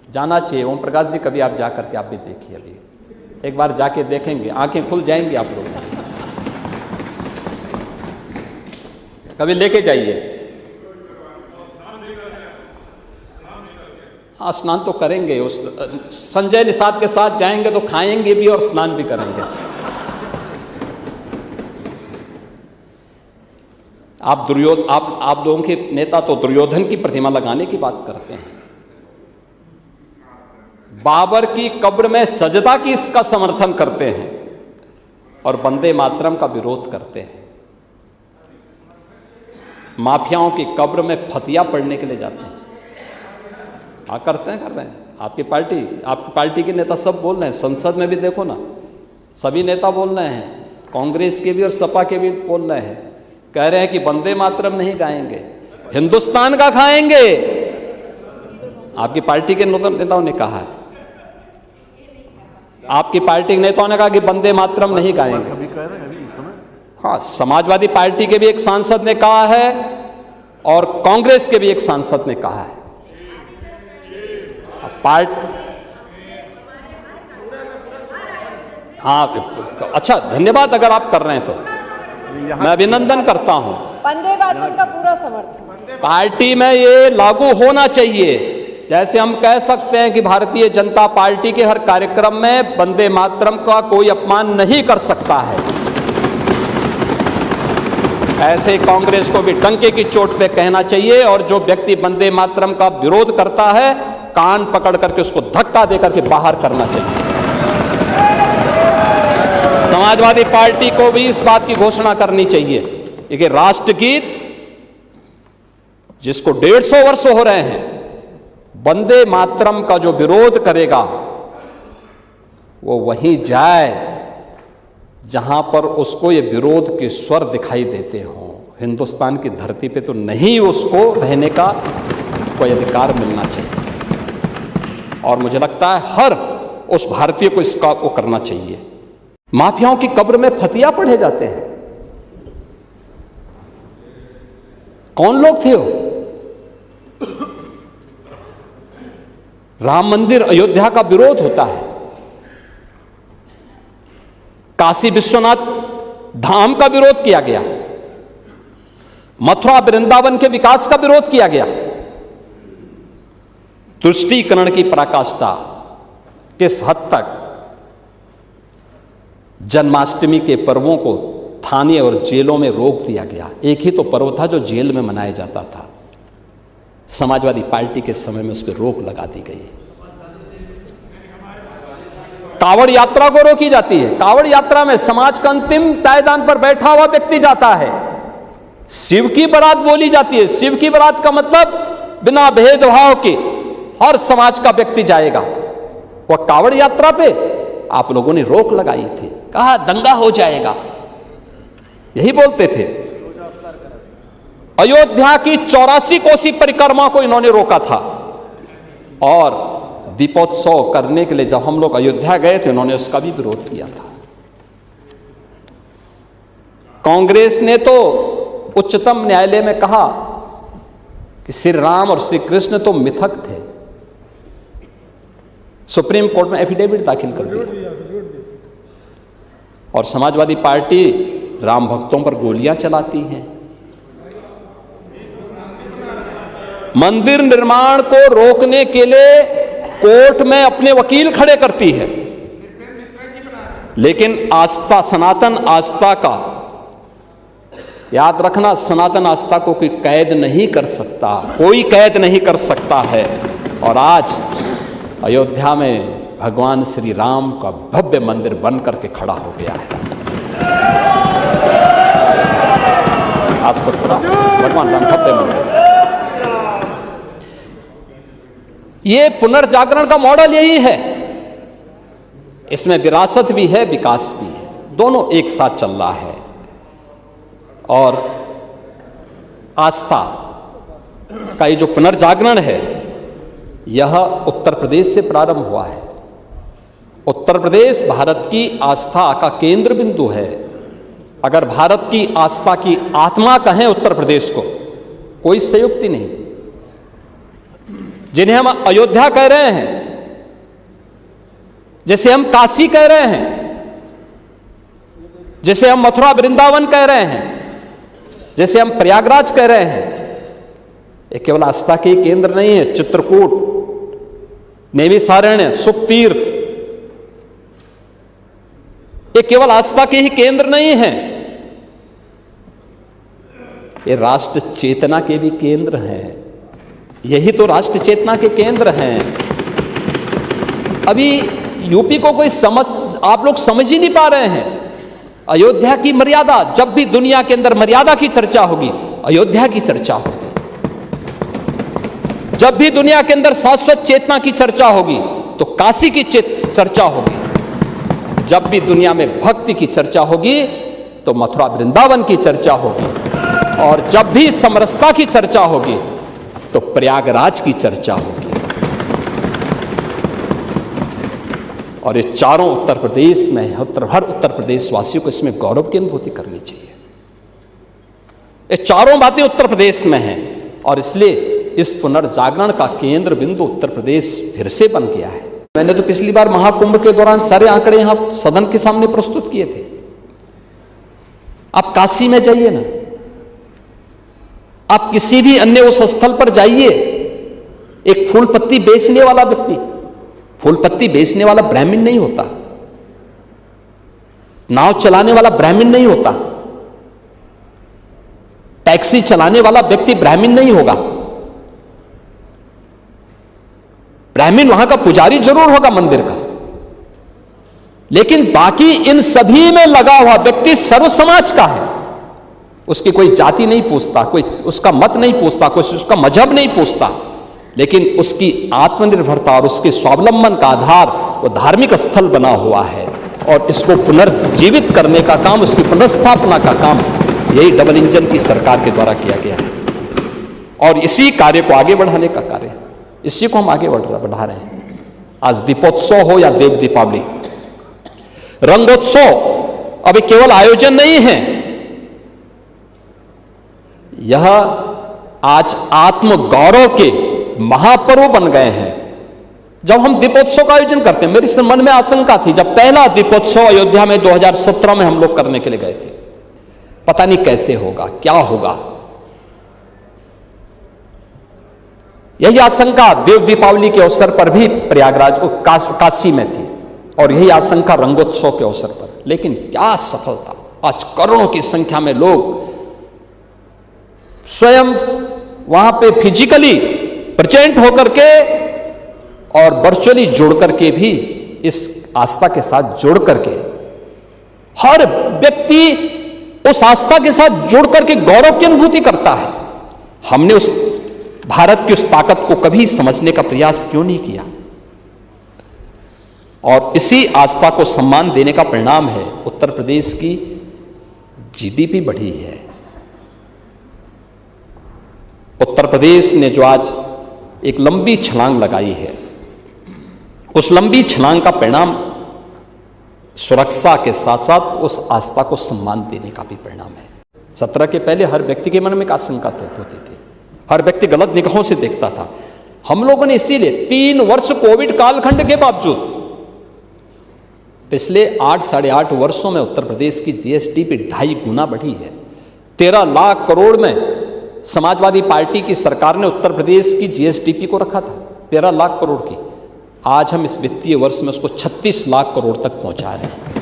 जाना चाहिए। ओम प्रकाश जी, कभी आप जाकर के आप भी देखिए, अभी एक बार जाके देखेंगे, आंखें खुल जाएंगी आप लोग। कभी लेके जाइए। हाँ, स्नान तो करेंगे। उस संजय निषाद के साथ जाएंगे तो खाएंगे भी और स्नान भी करेंगे। आप लोगों के नेता तो दुर्योधन की प्रतिमा लगाने की बात करते हैं, बाबर की कब्र में सजदा की इसका समर्थन करते हैं और वंदे मातरम का विरोध करते हैं। माफियाओं की कब्र में फतिया पढ़ने के लिए जाते हैं। हाँ, कर रहे हैं। आपकी पार्टी के नेता सब बोल रहे हैं, संसद में भी देखो ना, सभी नेता बोल रहे हैं, कांग्रेस के भी और सपा के भी बोल रहे हैं, कह रहे हैं कि वंदे मातरम नहीं गाएंगे, हिंदुस्तान का खाएंगे। आपकी पार्टी के नेताओं ने कहा है, आपकी पार्टी के नेताओं ने कहा कि वंदे मातरम नहीं गाएंगे। हाँ, समाजवादी पार्टी के भी एक सांसद ने कहा है और कांग्रेस के भी एक सांसद ने कहा है। हाँ, अच्छा, धन्यवाद अगर आप कर रहे हैं तो मैं अभिनंदन करता हूं। वंदे मातरम का पूरा समर्थन पार्टी में ये लागू होना चाहिए। जैसे हम कह सकते हैं कि भारतीय जनता पार्टी के हर कार्यक्रम में वंदे मातरम का कोई अपमान नहीं कर सकता है, ऐसे कांग्रेस को भी डंके की चोट पे कहना चाहिए और जो व्यक्ति वंदे मातरम का विरोध करता है कान पकड़ करके उसको धक्का देकर के बाहर करना चाहिए। समाजवादी पार्टी को भी इस बात की घोषणा करनी चाहिए कि राष्ट्रगीत जिसको 150 वर्ष हो रहे हैं, वंदे मातरम का जो विरोध करेगा वो वहीं जाए जहां पर उसको ये विरोध के स्वर दिखाई देते हों। हिंदुस्तान की धरती पे तो नहीं उसको रहने का कोई अधिकार मिलना चाहिए और मुझे लगता है हर उस भारतीय को इसका वो करना चाहिए। माफियाओं की कब्र में फतिया पढ़े जाते हैं। कौन लोग थे वो? राम मंदिर अयोध्या का विरोध होता है, काशी विश्वनाथ धाम का विरोध किया गया, मथुरा वृंदावन के विकास का विरोध किया गया, तुष्टीकरण की पराकाष्ठा किस हद तक जन्माष्टमी के पर्वों को थाने और जेलों में रोक दिया गया। एक ही तो पर्व था जो जेल में मनाया जाता था, समाजवादी पार्टी के समय में उस पर रोक लगा दी गई। कावड़ यात्रा को रोकी जाती है। कावड़ यात्रा में समाज का अंतिम पायदान पर बैठा हुआ व्यक्ति जाता है। शिव की बारात बोली जाती है। शिव की बारात का मतलब बिना भेदभाव के हर समाज का व्यक्ति जाएगा। वह कावड़ यात्रा पे आप लोगों ने रोक लगाई थी, कहा दंगा हो जाएगा, यही बोलते थे। अयोध्या की 84 कोसी परिक्रमा को इन्होंने रोका था और दीपोत्सव करने के लिए जब हम लोग अयोध्या गए थे इन्होंने उसका भी विरोध किया था। कांग्रेस ने तो उच्चतम न्यायालय में कहा कि श्री राम और श्री कृष्ण तो मिथक थे, सुप्रीम कोर्ट में एफिडेविट दाखिल कर दिया और समाजवादी पार्टी राम भक्तों पर गोलियां चलाती है। मंदिर निर्माण को रोकने के लिए कोर्ट में अपने वकील खड़े करती है, लेकिन आस्था, सनातन आस्था का, याद रखना, सनातन आस्था को कोई कैद नहीं कर सकता, कोई कैद नहीं कर सकता है। और आज अयोध्या में भगवान श्री राम का भव्य मंदिर बन करके खड़ा हो गया है। आज तक खड़ा भगवान राम भव्य मंदिर। ये पुनर्जागरण का मॉडल यही है। इसमें विरासत भी है, विकास भी है, दोनों एक साथ चल रहा है। और आस्था का ये जो पुनर्जागरण है यह उत्तर प्रदेश से प्रारंभ हुआ है। उत्तर प्रदेश भारत की आस्था का केंद्र बिंदु है। अगर भारत की आस्था की आत्मा कहें उत्तर प्रदेश को, कोई संयुक्ति नहीं। जिन्हें हम अयोध्या कह रहे हैं, जैसे हम काशी कह रहे हैं, जैसे हम मथुरा वृंदावन कह रहे हैं, जैसे हम प्रयागराज कह रहे हैं, ये केवल आस्था के केंद्र नहीं है। चित्रकूट, नैमिषारण्य, सुखतीर्थ, ये केवल आस्था के ही केंद्र नहीं हैं, ये राष्ट्र चेतना के भी केंद्र हैं। यही तो राष्ट्र चेतना के केंद्र हैं। अभी यूपी को कोई आप लोग समझ ही नहीं पा रहे हैं। अयोध्या की मर्यादा, जब भी दुनिया के अंदर मर्यादा की चर्चा होगी, अयोध्या की चर्चा होगी। जब भी दुनिया के अंदर शाश्वत चेतना की चर्चा होगी तो काशी की चर्चा होगी। जब भी दुनिया में भक्ति की चर्चा होगी तो मथुरा वृंदावन की चर्चा होगी। और जब भी समरसता की चर्चा होगी तो प्रयागराज की चर्चा होगी। और ये चारों उत्तर प्रदेश में, हर उत्तर प्रदेश वासियों को इसमें गौरव की अनुभूति करनी चाहिए। ये चारों बातें उत्तर प्रदेश में हैं और इसलिए इस पुनर्जागरण का केंद्र बिंदु उत्तर प्रदेश फिर से बन गया है। मैंने तो पिछली बार महाकुंभ के दौरान सारे आंकड़े यहां सदन के सामने प्रस्तुत किए थे। आप काशी में जाइए ना, आप किसी भी अन्य उस स्थल पर जाइए, एक फूल पत्ती बेचने वाला व्यक्ति, फूल पत्ती बेचने वाला ब्राह्मण नहीं होता, नाव चलाने वाला ब्राह्मण नहीं होता, टैक्सी चलाने वाला व्यक्ति ब्राह्मण नहीं होगा। ब्राह्मण वहां का पुजारी जरूर होगा मंदिर का, लेकिन बाकी इन सभी में लगा हुआ व्यक्ति सर्व समाज का है। उसकी कोई जाति नहीं पूछता, कोई उसका मत नहीं पूछता, कोई उसका मजहब नहीं पूछता, लेकिन उसकी आत्मनिर्भरता और उसके स्वावलंबन का आधार वो धार्मिक स्थल बना हुआ है। और इसको पुनर्जीवित करने का काम, उसकी पुनर्स्थापना का काम यही डबल इंजन की सरकार के द्वारा किया गया है। और इसी कार्य को आगे बढ़ाने का कार्य है, इसी को हम आगे बढ़ा रहे हैं। आज दीपोत्सव हो या देव दीपावली, रंगोत्सव अभी केवल आयोजन नहीं है, यह आज आत्म गौरव के महापर्व बन गए हैं। जब हम दीपोत्सव का आयोजन करते हैं, मेरे मन में आशंका थी जब पहला दीपोत्सव अयोध्या में 2017 में हम लोग करने के लिए गए थे, पता नहीं कैसे होगा, क्या होगा। यही आशंका देव दीपावली के अवसर पर भी प्रयागराज काशी में थी, और यही आशंका रंगोत्सव के अवसर पर। लेकिन क्या सफलता, आज करोड़ों की संख्या में लोग स्वयं वहां पे फिजिकली प्रेजेंट होकर के और वर्चुअली जुड़ करके भी इस आस्था के साथ जुड़ करके, हर व्यक्ति उस आस्था के साथ जुड़ करके गौरव की अनुभूति करता है। हमने उस भारत की उस ताकत को कभी समझने का प्रयास क्यों नहीं किया? और इसी आस्था को सम्मान देने का परिणाम है उत्तर प्रदेश की जीडीपी बढ़ी है। उत्तर प्रदेश ने जो आज एक लंबी छलांग लगाई है, उस लंबी छलांग का परिणाम सुरक्षा के साथ साथ उस आस्था को सम्मान देने का भी परिणाम है। 17 के पहले हर व्यक्ति के मन में एक आशंका होती थी, हर व्यक्ति गलत निगाहों से देखता था। हम लोगों ने इसीलिए 3 वर्ष कोविड कालखंड के बावजूद पिछले 8 साढ़े 8 वर्षों में उत्तर प्रदेश की जीएसटी भी 2.5 गुना बढ़ी है। 13 लाख करोड़ में समाजवादी पार्टी की सरकार ने उत्तर प्रदेश की जीएसडीपी को रखा था, 13 लाख करोड़ की। आज हम इस वित्तीय वर्ष में उसको 36 लाख करोड़ तक पहुंचा रहे हैं।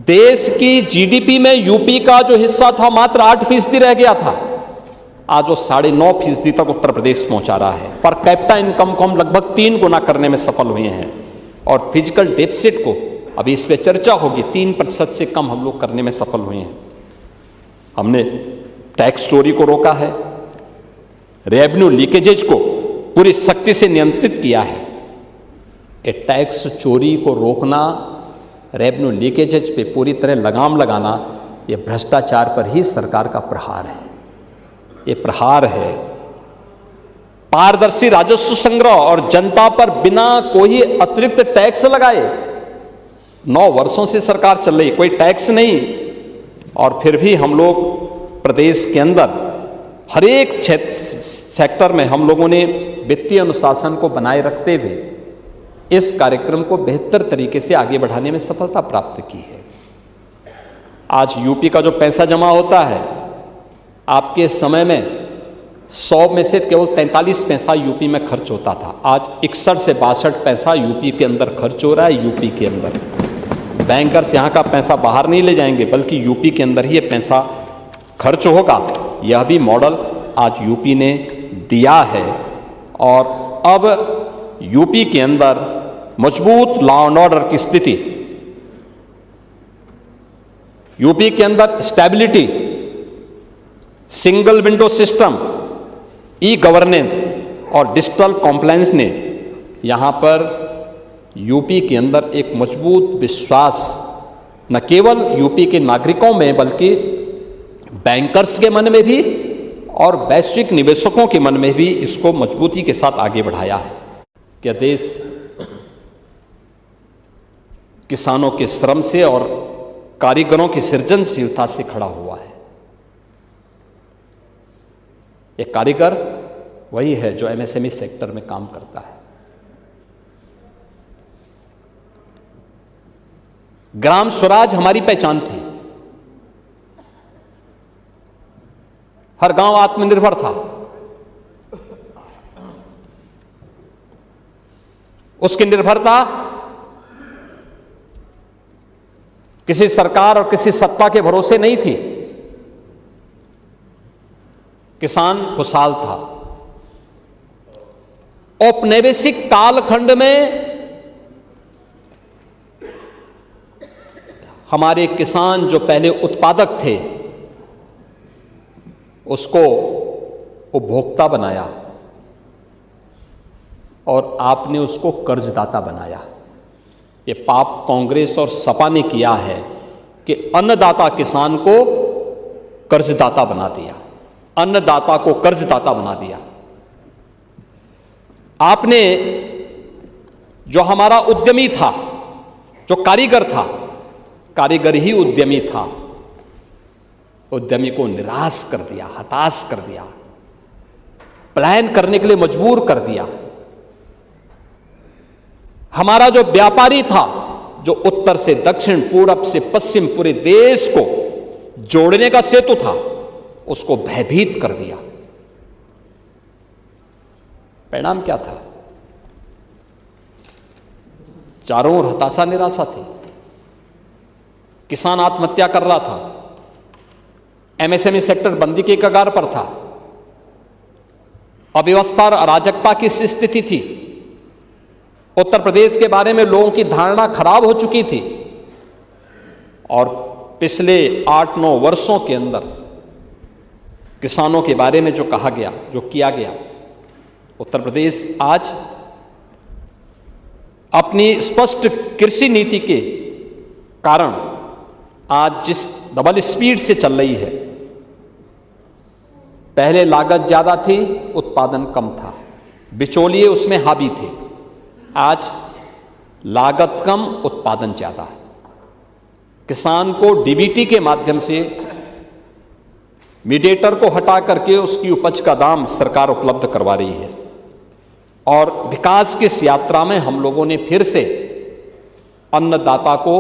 देश की जीडीपी में यूपी का जो हिस्सा था मात्र 8% रह गया था, आज वो 9.5% तक उत्तर प्रदेश पहुंचा रहा है। पर कैपिटा इनकम को हम लगभग 3 गुना करने में सफल हुए हैं। और फिजिकल डेफिसिट को, अभी इस पे चर्चा होगी, 3% से कम हम लोग करने में सफल हुए हैं। हमने टैक्स चोरी को रोका है, रेवेन्यू लीकेजेज को पूरी सख्ती से नियंत्रित किया है। कि टैक्स चोरी को रोकना, रेवेन्यू लीकेजेज पे पूरी तरह लगाम लगाना, ये भ्रष्टाचार पर ही सरकार का प्रहार है। ये प्रहार है। पारदर्शी राजस्व संग्रह और जनता पर बिना कोई अतिरिक्त टैक्स लगाए 9 वर्षों से सरकार चल रही, कोई टैक्स नहीं। और फिर भी हम लोग प्रदेश के अंदर हर एक सेक्टर में हम लोगों ने वित्तीय अनुशासन को बनाए रखते हुए इस कार्यक्रम को बेहतर तरीके से आगे बढ़ाने में सफलता प्राप्त की है। आज यूपी का जो पैसा जमा होता है, आपके समय में 100 में से केवल 43 पैसा यूपी में खर्च होता था। आज 61 से 62 पैसा यूपी के अंदर खर्च हो रहा है। यूपी के अंदर बैंकर्स यहाँ का पैसा बाहर नहीं ले जाएंगे, बल्कि यूपी के अंदर ही ये पैसा खर्च होगा। यह भी मॉडल आज यूपी ने दिया है। और अब यूपी के अंदर मजबूत लॉ एंड ऑर्डर की स्थिति, यूपी के अंदर stability, single window system, e governance और डिजिटल कॉम्प्लायंस ने यहाँ पर यूपी के अंदर एक मजबूत विश्वास न केवल यूपी के नागरिकों में बल्कि बैंकर्स के मन में भी और वैश्विक निवेशकों के मन में भी इसको मजबूती के साथ आगे बढ़ाया है। क्या देश किसानों के श्रम से और कारीगरों की सृजनशीलता से खड़ा हुआ है। एक कारीगर वही है जो एमएसएमई सेक्टर में काम करता है। ग्राम स्वराज हमारी पहचान थी। हर गांव आत्मनिर्भर था। उसकी निर्भरता किसी सरकार और किसी सत्ता के भरोसे नहीं थी। किसान खुशहाल था। औपनिवेशिक कालखंड में हमारे किसान जो पहले उत्पादक थे उसको उपभोक्ता बनाया और आपने उसको कर्जदाता बनाया। ये पाप कांग्रेस और सपा ने किया है कि अन्नदाता किसान को कर्जदाता बना दिया, अन्नदाता को कर्जदाता बना दिया। आपने जो हमारा उद्यमी था, जो कारीगर था, कारीगर ही उद्यमी था, उद्यमी को निराश कर दिया, हताश कर दिया, पलायन करने के लिए मजबूर कर दिया। हमारा जो व्यापारी था, जो उत्तर से दक्षिण, पूरब से पश्चिम पूरे देश को जोड़ने का सेतु था, उसको भयभीत कर दिया। परिणाम क्या था? चारों ओर हताशा निराशा थी। किसान आत्महत्या कर रहा था। एमएसएमई सेक्टर बंदी के कगार पर था। अव्यवस्था और अराजकता की स्थिति थी। उत्तर प्रदेश के बारे में लोगों की धारणा खराब हो चुकी थी। और पिछले 8-9 वर्षों के अंदर किसानों के बारे में जो कहा गया, जो किया गया, उत्तर प्रदेश आज अपनी स्पष्ट कृषि नीति के कारण आज जिस डबल स्पीड से चल रही है, पहले लागत ज्यादा थी, उत्पादन कम था, बिचौलिए उसमें हावी थे। आज लागत कम, उत्पादन ज्यादा है। किसान को डीबीटी के माध्यम से मीडिएटर को हटा करके उसकी उपज का दाम सरकार उपलब्ध करवा रही है। और विकास की इस यात्रा में हम लोगों ने फिर से अन्नदाता को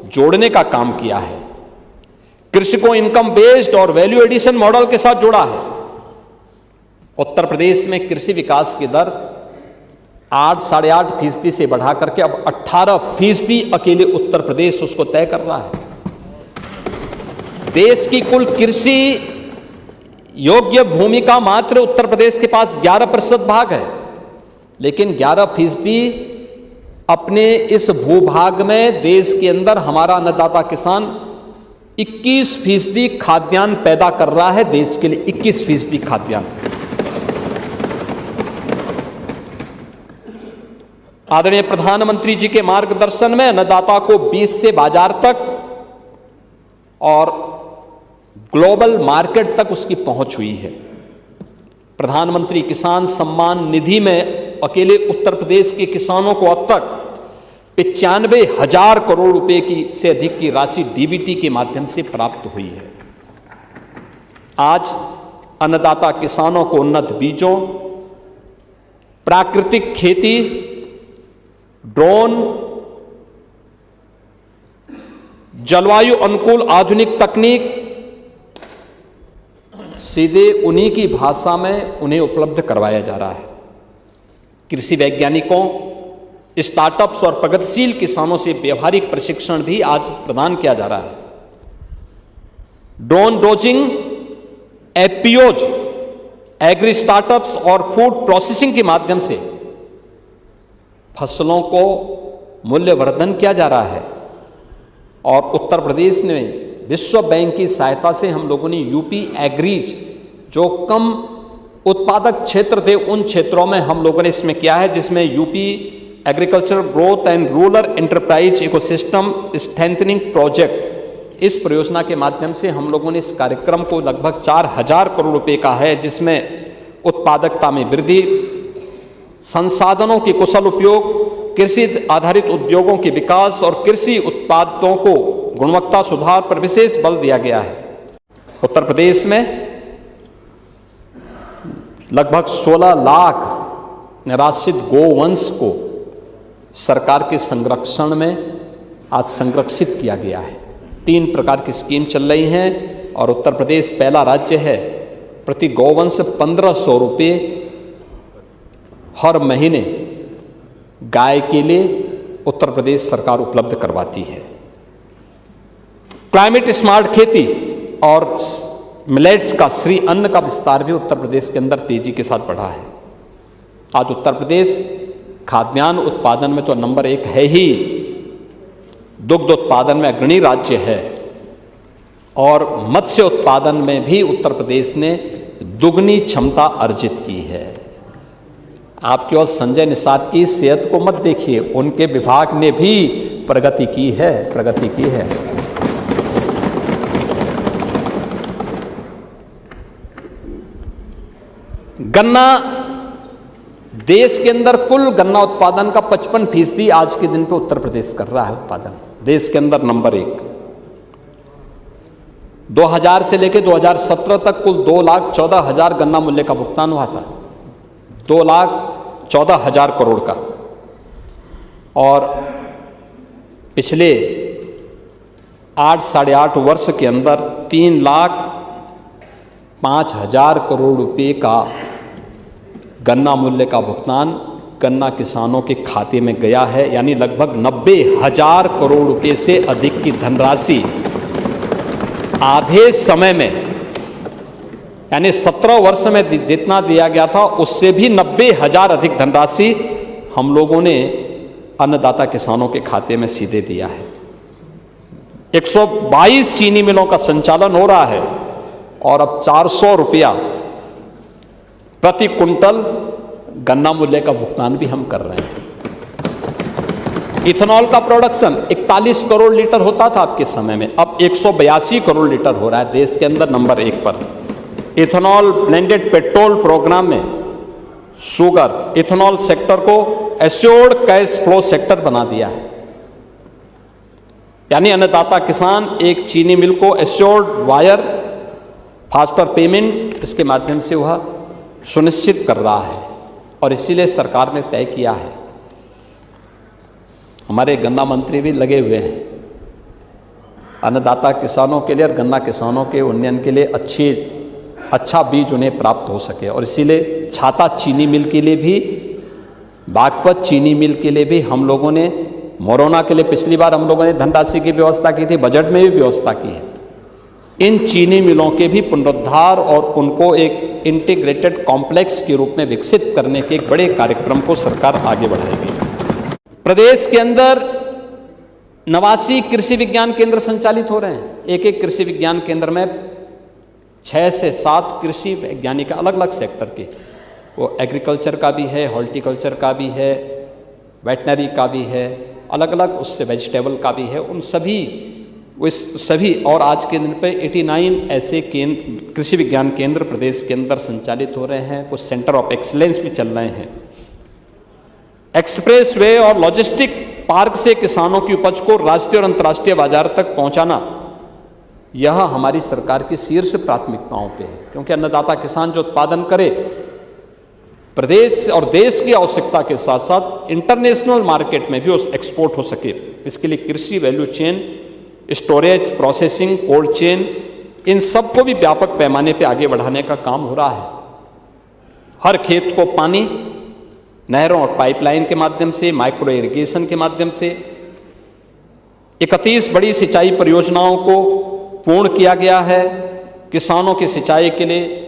जोड़ने का काम किया है। कृषि को इनकम बेस्ड और वैल्यू एडिशन मॉडल के साथ जोड़ा है। उत्तर प्रदेश में कृषि विकास की दर 8-8.5% से बढ़ा करके अब 18% अकेले उत्तर प्रदेश उसको तय कर रहा है। देश की कुल कृषि योग्य भूमि का मात्र उत्तर प्रदेश के पास 11% भाग है, लेकिन 11% अपने इस भूभाग में देश के अंदर हमारा अन्नदाता किसान 21% खाद्यान्न पैदा कर रहा है। देश के लिए 21% खाद्यान्न। आदरणीय प्रधानमंत्री जी के मार्गदर्शन में अन्नदाता को बीज से बाजार तक और ग्लोबल मार्केट तक उसकी पहुंच हुई है। प्रधानमंत्री किसान सम्मान निधि में अकेले उत्तर प्रदेश के किसानों को अब तक 95,000 करोड़ रुपए की से अधिक की राशि डीबीटी के माध्यम से प्राप्त हुई है। आज अन्नदाता किसानों को उन्नत बीजों, प्राकृतिक खेती, ड्रोन, जलवायु अनुकूल आधुनिक तकनीक, सीधे उन्हीं की भाषा में उन्हें उपलब्ध करवाया जा रहा है। कृषि वैज्ञानिकों, स्टार्टअप्स और प्रगतिशील किसानों से व्यवहारिक प्रशिक्षण भी आज प्रदान किया जा रहा है। Drone dosing, FPOs, agri startups और फूड प्रोसेसिंग के माध्यम से फसलों को मूल्यवर्धन किया जा रहा है। और उत्तर प्रदेश में विश्व बैंक की सहायता से हम लोगों ने यूपी एग्रीज, जो कम उत्पादक क्षेत्र थे, उन क्षेत्रों में हम लोगों ने इसमें किया है, जिसमें UP agriculture growth and rural enterprise ecosystem strengthening project, इस परियोजना के माध्यम से हम लोगों ने इस कार्यक्रम को लगभग 4000 करोड़ रुपए का है, जिसमें उत्पादकता में वृद्धि, संसाधनों के कुशल उपयोग, कृषि आधारित उद्योगों के विकास और कृषि उत्पादों को गुणवत्ता सुधार पर विशेष बल दिया गया है। उत्तर प्रदेश में लगभग 16 लाख निराश्रित गोवंश को सरकार के संरक्षण में आज संरक्षित किया गया है। 3 प्रकार की स्कीम चल रही हैं और उत्तर प्रदेश पहला राज्य है। प्रति गौवंश 1500 रुपये हर महीने गाय के लिए उत्तर प्रदेश सरकार उपलब्ध करवाती है। क्लाइमेट स्मार्ट खेती और मिलेट्स का श्री अन्न का विस्तार भी उत्तर प्रदेश के अंदर तेजी के साथ बढ़ा है। आज उत्तर प्रदेश खाद्यान्न उत्पादन में तो नंबर 1 है ही, दुग्ध उत्पादन में अग्रणी राज्य है और मत्स्य उत्पादन में भी उत्तर प्रदेश ने दुगनी क्षमता अर्जित की है। आपके और संजय निषाद की सेहत को मत देखिए, उनके विभाग ने भी प्रगति की है। गन्ना, देश के अंदर कुल गन्ना उत्पादन का 55% आज के दिन पे उत्तर प्रदेश कर रहा है उत्पादन, देश के अंदर नंबर 1। 2000 से लेकर 2017 तक कुल 2,14,000 गन्ना मूल्य का भुगतान हुआ था, 2,14,000 करोड़ का। और पिछले 8 साढ़े 8 वर्ष के अंदर 3,05,000 करोड़ रुपए का गन्ना मूल्य का भुगतान गन्ना किसानों के खाते में गया है, यानी लगभग 90,000 करोड़ रुपए से अधिक की धनराशि आधे समय में, यानी 17 वर्ष में जितना दिया गया था उससे भी 90,000 अधिक धनराशि हम लोगों ने अन्नदाता किसानों के खाते में सीधे दिया है। 122 चीनी मिलों का संचालन हो रहा है और अब 400 रुपया प्रति कुंटल गन्ना मूल्य का भुगतान भी हम कर रहे हैं। इथेनॉल का प्रोडक्शन 41 करोड़ लीटर होता था आपके समय में, अब 182 करोड़ लीटर हो रहा है, देश के अंदर नंबर 1 पर। इथेनॉल ब्लेंडेड पेट्रोल प्रोग्राम में शुगर इथेनॉल सेक्टर को एश्योर्ड कैश फ्लो सेक्टर बना दिया है, यानी अन्नदाता किसान एक चीनी मिल को एश्योर्ड वायर फास्टर पेमेंट इसके माध्यम से वह सुनिश्चित कर रहा है। और इसीलिए सरकार ने तय किया है, हमारे गन्ना मंत्री भी लगे हुए हैं, अन्नदाता किसानों के लिए और गन्ना किसानों के उन्नयन के लिए अच्छा बीज उन्हें प्राप्त हो सके। और इसीलिए छाता चीनी मिल के लिए भी, बागपत चीनी मिल के लिए भी हम लोगों ने, मोरोना के लिए पिछली बार हम लोगों ने धनराशि की व्यवस्था की थी, बजट में भी व्यवस्था की है। इन चीनी मिलों के भी पुनरुद्धार और उनको एक इंटीग्रेटेड कॉम्प्लेक्स के रूप में विकसित करने के एक बड़े कार्यक्रम को सरकार आगे बढ़ाएगी। प्रदेश के अंदर 89 कृषि विज्ञान केंद्र संचालित हो रहे हैं। एक कृषि विज्ञान केंद्र में 6 से 7 कृषि वैज्ञानिक अलग अलग सेक्टर के, वो एग्रीकल्चर का भी है, हॉर्टिकल्चर का भी है, वेटनरी का भी है, अलग अलग उससे वेजिटेबल का भी है, उन सभी और आज के दिन पे 89 ऐसे केंद्र कृषि विज्ञान केंद्र प्रदेश के अंदर संचालित हो रहे हैं। कुछ सेंटर ऑफ एक्सीलेंस भी चल रहे हैं। एक्सप्रेस वे और लॉजिस्टिक पार्क से किसानों की उपज को राष्ट्रीय और अंतर्राष्ट्रीय बाजार तक पहुंचाना, यह हमारी सरकार की शीर्ष प्राथमिकताओं पे है, क्योंकि अन्नदाता किसान जो उत्पादन करे प्रदेश और देश की आवश्यकता के साथ साथ इंटरनेशनल मार्केट में भी एक्सपोर्ट हो सके। इसके लिए कृषि value chain, storage, processing, cold chain, इन सबको भी व्यापक पैमाने पे आगे बढ़ाने का काम हो रहा है। हर खेत को पानी नहरों और पाइपलाइन के माध्यम से, माइक्रो इरिगेशन के माध्यम से 31 बड़ी सिंचाई परियोजनाओं को पूर्ण किया गया है। किसानों की सिंचाई के लिए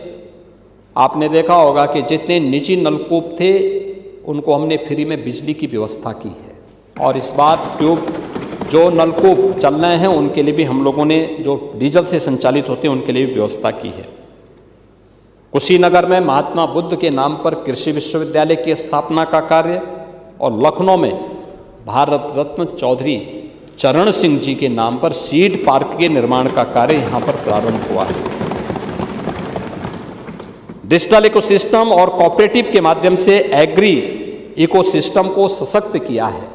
आपने देखा होगा कि जितने निजी नलकूप थे उनको हमने फ्री में बिजली की व्यवस्था की है, और इस बार ट्यूब जो नलकूप चल रहे हैं उनके लिए भी हम लोगों ने, जो डीजल से संचालित होते हैं उनके लिए भी व्यवस्था की है। कुशीनगर में महात्मा बुद्ध के नाम पर कृषि विश्वविद्यालय की स्थापना का कार्य, और लखनऊ में भारत रत्न चौधरी चरण सिंह जी के नाम पर सीड पार्क के निर्माण का कार्य यहाँ पर प्रारंभ हुआ है। डिजिटल इकोसिस्टम और कोऑपरेटिव के माध्यम से एग्री इकोसिस्टम को सशक्त किया है,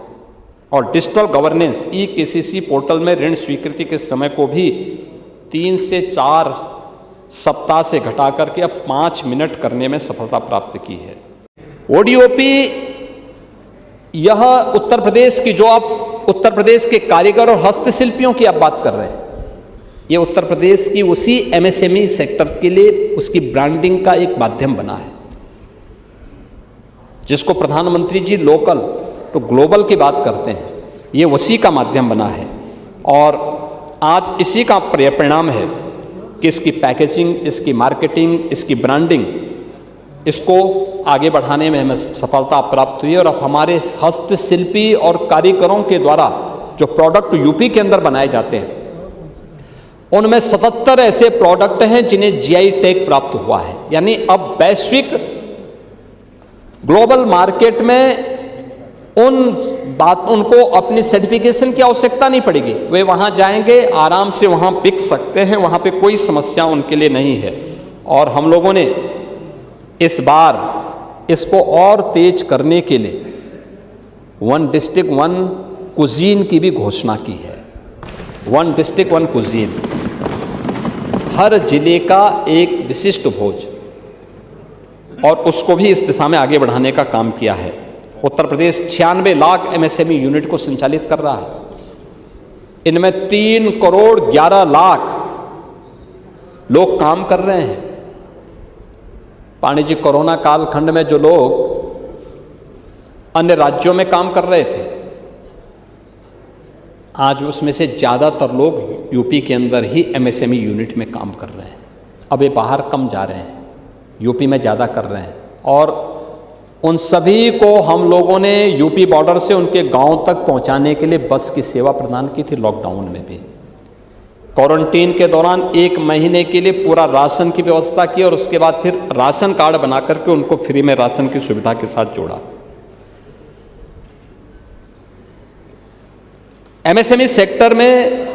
और डिजिटल गवर्नेंस ई-केसीसी पोर्टल में ऋण स्वीकृति के समय को भी 3 से 4 सप्ताह से घटा करके अब 5 मिनट करने में सफलता प्राप्त की है। ओडीओपी, यह उत्तर प्रदेश की, जो आप उत्तर प्रदेश के कारीगर और हस्तशिल्पियों की आप बात कर रहे हैं, ये उत्तर प्रदेश की उसी एमएसएमई सेक्टर के लिए उसकी ब्रांडिंग का एक माध्यम बना है, जिसको प्रधानमंत्री जी लोकल तो ग्लोबल की बात करते हैं, ये उसी का माध्यम बना है। और आज इसी का परिणाम है कि इसकी पैकेजिंग, इसकी मार्केटिंग, इसकी ब्रांडिंग, इसको आगे बढ़ाने में हमें सफलता प्राप्त हुई है। और अब हमारे हस्तशिल्पी और कारीगरों के द्वारा जो प्रोडक्ट यूपी के अंदर बनाए जाते हैं, उनमें 77 ऐसे प्रोडक्ट हैं जिन्हें जीआई टैग प्राप्त हुआ है। यानी अब वैश्विक ग्लोबल मार्केट में उनको अपनी सर्टिफिकेशन की आवश्यकता नहीं पड़ेगी, वे वहां जाएंगे, आराम से वहां बिक सकते हैं, वहां पे कोई समस्या उनके लिए नहीं है। और हम लोगों ने इस बार इसको और तेज करने के लिए 1 डिस्ट्रिक्ट 1 कुजीन की भी घोषणा की है। 1 डिस्ट्रिक्ट 1 कुजीन, हर जिले का एक विशिष्ट भोज, और उसको भी इस दिशा में आगे बढ़ाने का काम किया है। उत्तर प्रदेश 96 लाख एमएसएमई यूनिट को संचालित कर रहा है। इनमें 3 करोड़ 11 लाख लोग काम कर रहे हैं। पांडे जी, कोरोना कालखंड में जो लोग अन्य राज्यों में काम कर रहे थे, आज उसमें से ज़्यादातर लोग यूपी के अंदर ही एमएसएमई यूनिट में काम कर रहे हैं। अब ये बाहर कम जा रहे हैं, यूपी में ज़्यादा कर रहे हैं। और उन सभी को हम लोगों ने यूपी बॉर्डर से उनके गांव तक पहुंचाने के लिए बस की सेवा प्रदान की थी। लॉकडाउन में भी क्वारंटीन के दौरान 1 महीने के लिए पूरा राशन की व्यवस्था की, और उसके बाद फिर राशन कार्ड बना करके उनको फ्री में राशन की सुविधा के साथ जोड़ा। एमएसएमई सेक्टर में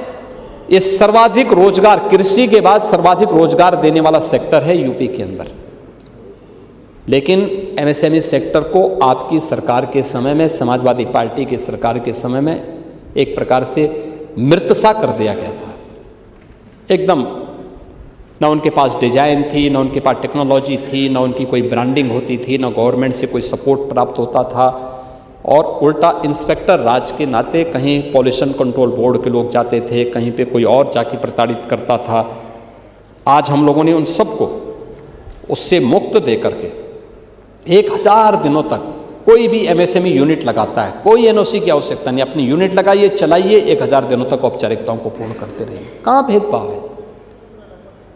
ये सर्वाधिक रोजगार, कृषि के बाद सर्वाधिक रोजगार देने वाला सेक्टर है यूपी के अंदर। लेकिन एमएसएमई सेक्टर को आपकी सरकार के समय में, समाजवादी पार्टी की सरकार के समय में एक प्रकार से मृतसा कर दिया गया था। एकदम ना उनके पास डिजाइन थी, ना उनके पास टेक्नोलॉजी थी, ना उनकी कोई ब्रांडिंग होती थी, ना गवर्नमेंट से कोई सपोर्ट प्राप्त होता था। और उल्टा इंस्पेक्टर राज के नाते कहीं पॉल्यूशन कंट्रोल बोर्ड के लोग जाते थे, कहीं पे कोई और जाके प्रताड़ित करता था। आज हम लोगों ने उन सबको उससे मुक्त दे करके 1000 दिनों तक कोई भी एमएसएमई यूनिट लगाता है, कोई एनओसी की आवश्यकता नहीं, अपनी यूनिट लगाइए, चलाइए, 1000 दिनों तक औपचारिकताओं को पूर्ण करते रहिए। कहाँ भेदभाव है?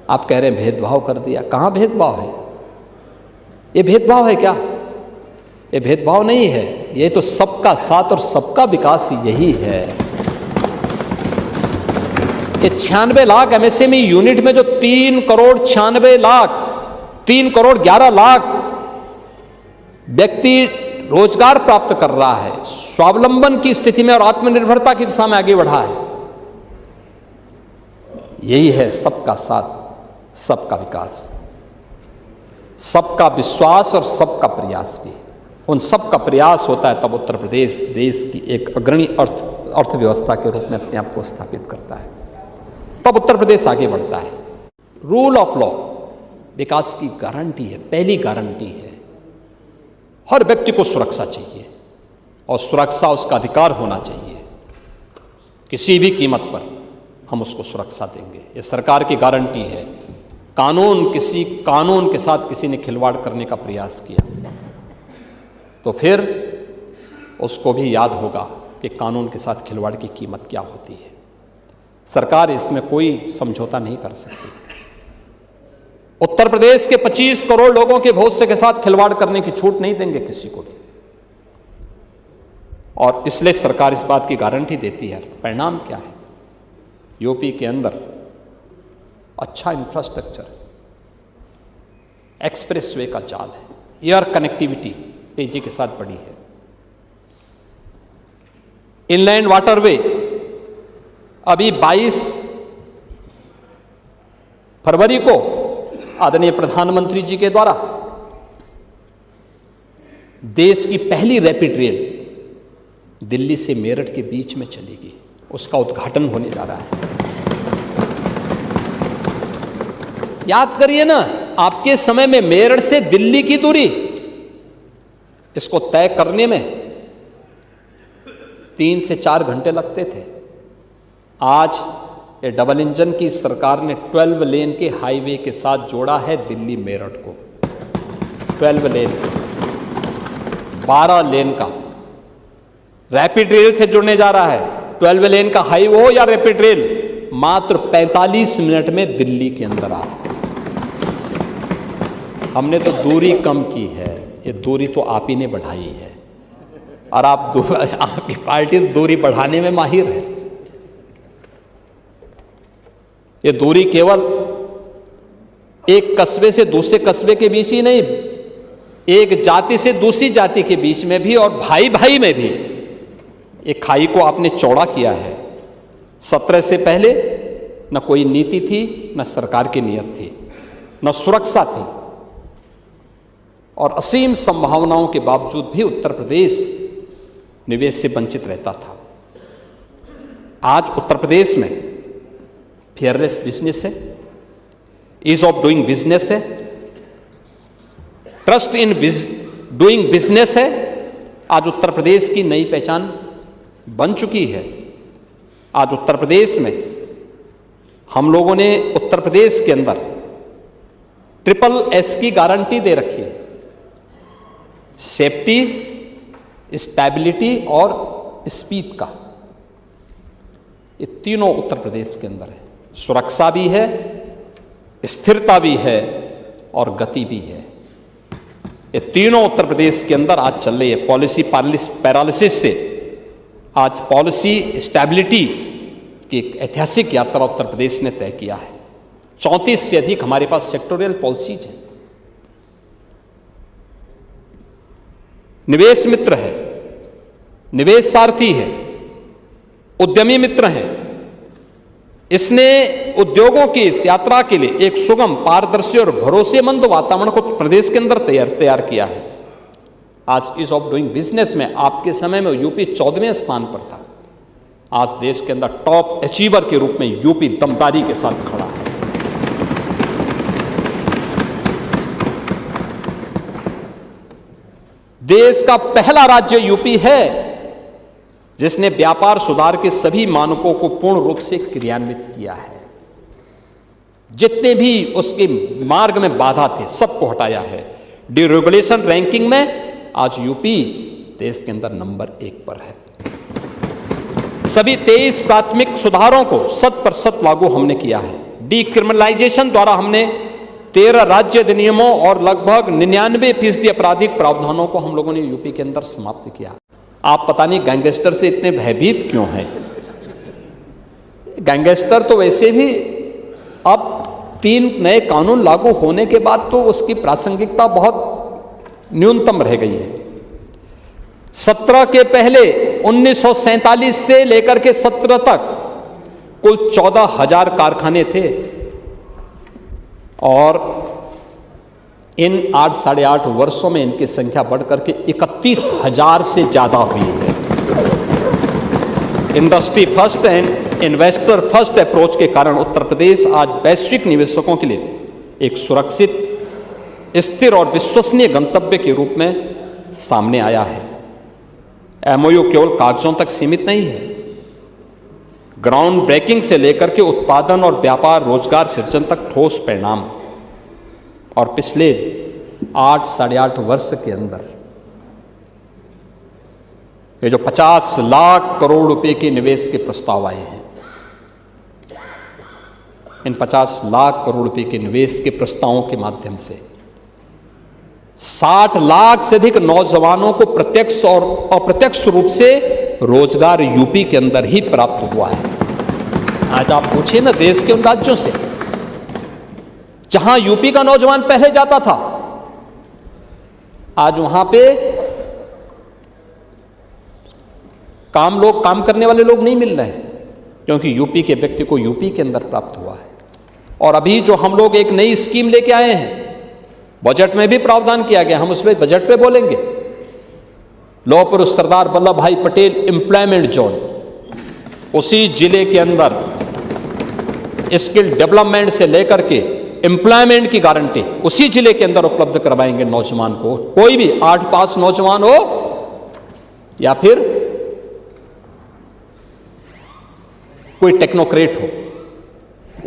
आप कह रहे हैं भेदभाव कर दिया, कहाँ भेदभाव है? ये भेदभाव है क्या? ये भेदभाव नहीं है, ये तो सबका साथ और सबका विकास यही है। ये 96 लाख एमएसएमई यूनिट में जो 3 करोड़ 96 लाख 3 करोड़ 11 लाख व्यक्ति रोजगार प्राप्त कर रहा है, स्वावलंबन की स्थिति में और आत्मनिर्भरता की दिशा में आगे बढ़ा है। यही है सबका साथ, सबका विकास, सबका विश्वास और सबका प्रयास भी। उन सबका प्रयास होता है तब उत्तर प्रदेश देश की एक अग्रणी अर्थव्यवस्था के रूप में अपने आप को स्थापित करता है, तब उत्तर प्रदेश आगे बढ़ता है। रूल ऑफ लॉ विकास की गारंटी है, पहली गारंटी है। हर व्यक्ति को सुरक्षा चाहिए और सुरक्षा उसका अधिकार होना चाहिए। किसी भी कीमत पर हम उसको सुरक्षा देंगे। ये सरकार की गारंटी है। कानून के साथ किसी ने खिलवाड़ करने का प्रयास किया तो फिर उसको भी याद होगा कि कानून के साथ खिलवाड़ की कीमत क्या होती है। सरकार इसमें कोई समझौता नहीं कर सकती। उत्तर प्रदेश के 25 करोड़ लोगों के भविष्य के साथ खिलवाड़ करने की छूट नहीं देंगे किसी को भी, और इसलिए सरकार इस बात की गारंटी देती है। परिणाम क्या है? यूपी के अंदर अच्छा इंफ्रास्ट्रक्चर, एक्सप्रेसवे का जाल है, एयर कनेक्टिविटी तेजी के साथ बढ़ी है, इनलैंड वाटरवे अभी 22 फरवरी को आदरणीय प्रधानमंत्री जी के द्वारा देश की पहली रैपिड रेल दिल्ली से मेरठ के बीच में चलेगी, उसका उद्घाटन होने जा रहा है। याद करिए ना, आपके समय में मेरठ से दिल्ली की दूरी इसको तय करने में 3 से 4 घंटे लगते थे। आज ये डबल इंजन की सरकार ने 12 लेन के हाईवे के साथ जोड़ा है दिल्ली मेरठ को। 12 लेन, 12 लेन का रैपिड रेल से जुड़ने जा रहा है। 12 लेन का हाईवे हो या रैपिड रेल, मात्र 45 मिनट में दिल्ली के अंदर आ। हमने तो दूरी कम की है, ये दूरी तो आप ही ने बढ़ाई है, और आपकी पार्टी दूरी बढ़ाने में माहिर है। ये दूरी केवल एक कस्बे से दूसरे कस्बे के बीच ही नहीं, एक जाति से दूसरी जाति के बीच में भी, और भाई भाई में भी एक खाई को आपने चौड़ा किया है। 17 से पहले न कोई नीति थी, न सरकार की नीयत थी, न सुरक्षा थी, और असीम संभावनाओं के बावजूद भी उत्तर प्रदेश निवेश से वंचित रहता था। आज उत्तर प्रदेश में फेयरलेस बिजनेस है, ईज ऑफ डूइंग बिजनेस है, ट्रस्ट इन डूइंग बिजनेस है। आज उत्तर प्रदेश की नई पहचान बन चुकी है। आज उत्तर प्रदेश में हम लोगों ने उत्तर प्रदेश के अंदर SSS की गारंटी दे रखी है। सेफ्टी, स्टेबिलिटी और स्पीड का, ये तीनों उत्तर प्रदेश के अंदर है। सुरक्षा भी है, स्थिरता भी है और गति भी है। ये तीनों उत्तर प्रदेश के अंदर आज चल रही है। पॉलिसी पैरालिसिस से आज पॉलिसी स्टेबिलिटी की एक ऐतिहासिक यात्रा उत्तर प्रदेश ने तय किया है। 34 से अधिक हमारे पास सेक्टोरियल पॉलिसीज हैं। निवेश मित्र है, निवेश सारथी है, उद्यमी मित्र हैं। इसने उद्योगों की इस यात्रा के लिए एक सुगम, पारदर्शी और भरोसेमंद वातावरण को प्रदेश के अंदर तैयार किया है। आज ईज ऑफ डूइंग बिजनेस में आपके समय में यूपी 14वें स्थान पर था। आज देश के अंदर टॉप अचीवर के रूप में यूपी दमदारी के साथ खड़ा है। देश का पहला राज्य यूपी है जिसने व्यापार सुधार के सभी मानकों को पूर्ण रूप से क्रियान्वित किया है। जितने भी उसके मार्ग में बाधा थे सबको हटाया है। डिरेगुलेशन रैंकिंग में आज यूपी देश के अंदर नंबर 1 पर है। सभी 23 प्राथमिक सुधारों को 100% लागू हमने किया है। डीक्रिमिनलाइजेशन द्वारा हमने 13 राज्य अधिनियमों और लगभग 99% आपराधिक प्रावधानों को हम लोगों ने यूपी के अंदर समाप्त किया। आप पता नहीं गैंगस्टर से इतने भयभीत क्यों हैं? गैंगस्टर तो वैसे भी अब 3 नए कानून लागू होने के बाद तो उसकी प्रासंगिकता बहुत न्यूनतम रह गई है। 17 के पहले 1947 से लेकर के 17 तक कुल 14,000 कारखाने थे, और इन 8 साढ़े 8 वर्षों में इनकी संख्या बढ़कर के 31,000 से ज्यादा हुई है। Industry first and investor first approach के कारण उत्तर प्रदेश आज वैश्विक निवेशकों के लिए एक सुरक्षित, स्थिर और विश्वसनीय गंतव्य के रूप में सामने आया है। MOU केवल कागजों तक सीमित नहीं है। ग्राउंड ब्रेकिंग से लेकर के उत्पादन और व्यापार रोजगार सृजन तक ठोस परिणाम। और पिछले 8 साढ़े 8 वर्ष के अंदर ये जो 50 लाख करोड़ रुपए के निवेश के प्रस्ताव आए हैं, इन 50 लाख करोड़ रुपए के निवेश के प्रस्तावों के माध्यम से 60 लाख से अधिक नौजवानों को प्रत्यक्ष और अप्रत्यक्ष रूप से रोजगार यूपी के अंदर ही प्राप्त हुआ है। आज आप पूछिए ना देश के उन राज्यों से जहां यूपी का नौजवान पहले जाता था, आज वहां पे काम करने वाले लोग नहीं मिल रहे हैं, क्योंकि यूपी के व्यक्ति को यूपी के अंदर प्राप्त हुआ है। और अभी जो हम लोग एक नई स्कीम लेके आए हैं, बजट में भी प्रावधान किया गया, हम उसमें बजट पे बोलेंगे। लौह पुरुष सरदार वल्लभ भाई पटेल एम्प्लॉयमेंट जोन, उसी जिले के अंदर स्किल डेवलपमेंट से लेकर के एम्प्लॉयमेंट की गारंटी उसी जिले के अंदर उपलब्ध करवाएंगे नौजवान को। कोई भी 8 पास नौजवान हो या फिर कोई टेक्नोक्रेट हो,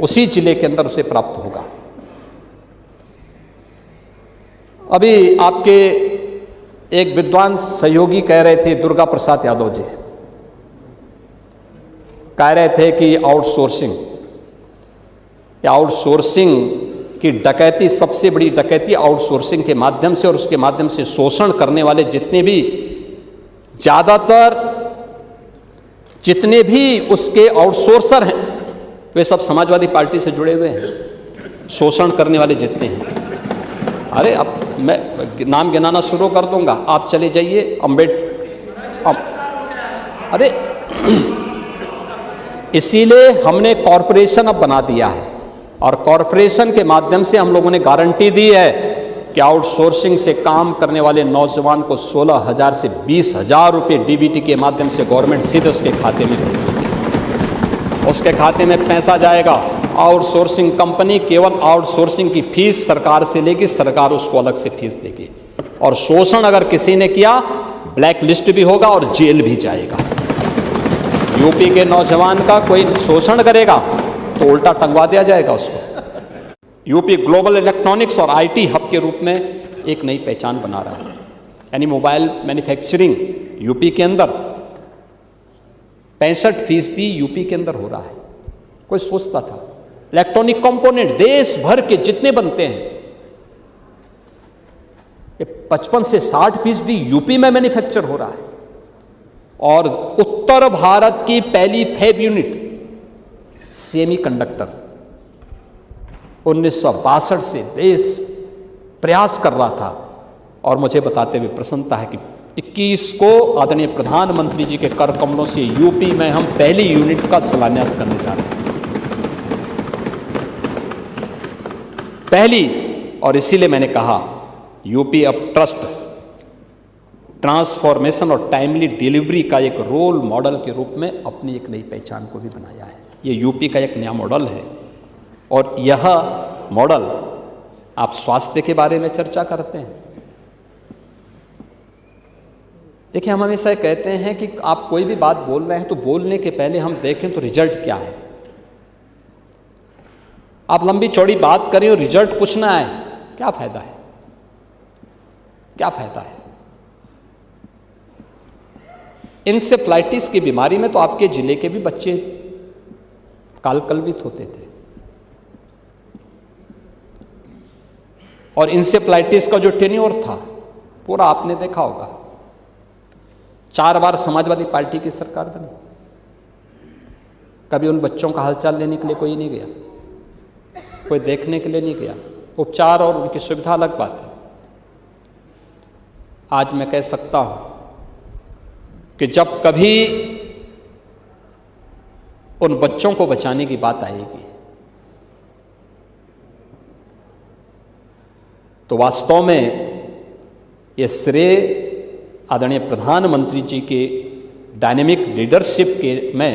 उसी जिले के अंदर उसे प्राप्त होगा। अभी आपके एक विद्वान सहयोगी कह रहे थे, दुर्गा प्रसाद यादव जी कह रहे थे कि आउटसोर्सिंग की डकैती, सबसे बड़ी डकैती आउटसोर्सिंग के माध्यम से और उसके माध्यम से शोषण करने वाले जितने भी उसके आउटसोर्सर हैं, वे सब समाजवादी पार्टी से जुड़े हुए हैं। शोषण करने वाले जितने हैं, अरे अब मैं नाम गिनाना शुरू कर दूंगा, आप चले जाइए अरे इसीलिए हमने कॉरपोरेशन अब बना दिया है, और कॉरपोरेशन के माध्यम से हम लोगों ने गारंटी दी है कि आउटसोर्सिंग से काम करने वाले नौजवान को 16,000 से 20,000 रुपये डीबीटी के माध्यम से गवर्नमेंट सीधे उसके खाते में भेजेगी। उसके खाते में पैसा जाएगा। आउटसोर्सिंग कंपनी केवल आउटसोर्सिंग की फीस सरकार से लेगी, सरकार उसको अलग से फीस देगी। और शोषण अगर किसी ने किया, ब्लैक लिस्ट भी होगा और जेल भी जाएगा। यूपी के नौजवान का कोई शोषण करेगा तो उल्टा टंगवा दिया जाएगा उसको। यूपी ग्लोबल इलेक्ट्रॉनिक्स और आईटी हब के रूप में एक नई पहचान बना रहा है। यानी मोबाइल मैन्युफैक्चरिंग यूपी के अंदर 65% यूपी के अंदर हो रहा है। कोई सोचता था इलेक्ट्रॉनिक कंपोनेंट देश भर के जितने बनते हैं, ये 55 से 60% यूपी में मैन्युफैक्चर हो रहा है। और उत्तर भारत की पहली फैब यूनिट सेमीकंडक्टर 1962 से देश प्रयास कर रहा था। और मुझे बताते हुए प्रसन्नता है कि 21 को आदरणीय प्रधानमंत्री जी के कर कमलों से यूपी में हम पहली यूनिट का शिलान्यास करने जा रहे हैं, पहली। और इसीलिए मैंने कहा यूपी अब ट्रस्ट, ट्रांसफॉर्मेशन और टाइमली डिलीवरी का एक रोल मॉडल के रूप में अपनी एक नई पहचान को भी बनाया है। ये यूपी का एक नया मॉडल है। और यह मॉडल, आप स्वास्थ्य के बारे में चर्चा करते हैं। देखिए, हम हमेशा कहते हैं कि आप कोई भी बात बोल रहे हैं तो बोलने के पहले हम देखें तो रिजल्ट क्या है। आप लंबी चौड़ी बात करें और रिजल्ट कुछ ना आए, क्या फायदा है? क्या फायदा है? इंसेफ्लाइटिस की बीमारी में तो आपके जिले के भी बच्चे कालकलवित होते थे। और इंसेफ्लाइटिस का जो टेन्योर था पूरा आपने देखा होगा। 4 बार समाजवादी पार्टी की सरकार बनी, कभी उन बच्चों का हालचाल लेने के लिए कोई नहीं गया, कोई देखने के लिए नहीं गया। उपचार और उनकी सुविधा अलग बात है। आज मैं कह सकता हूं कि जब कभी उन बच्चों को बचाने की बात आएगी तो वास्तव में ये श्रेय आदरणीय प्रधानमंत्री जी के डायनेमिक लीडरशिप के में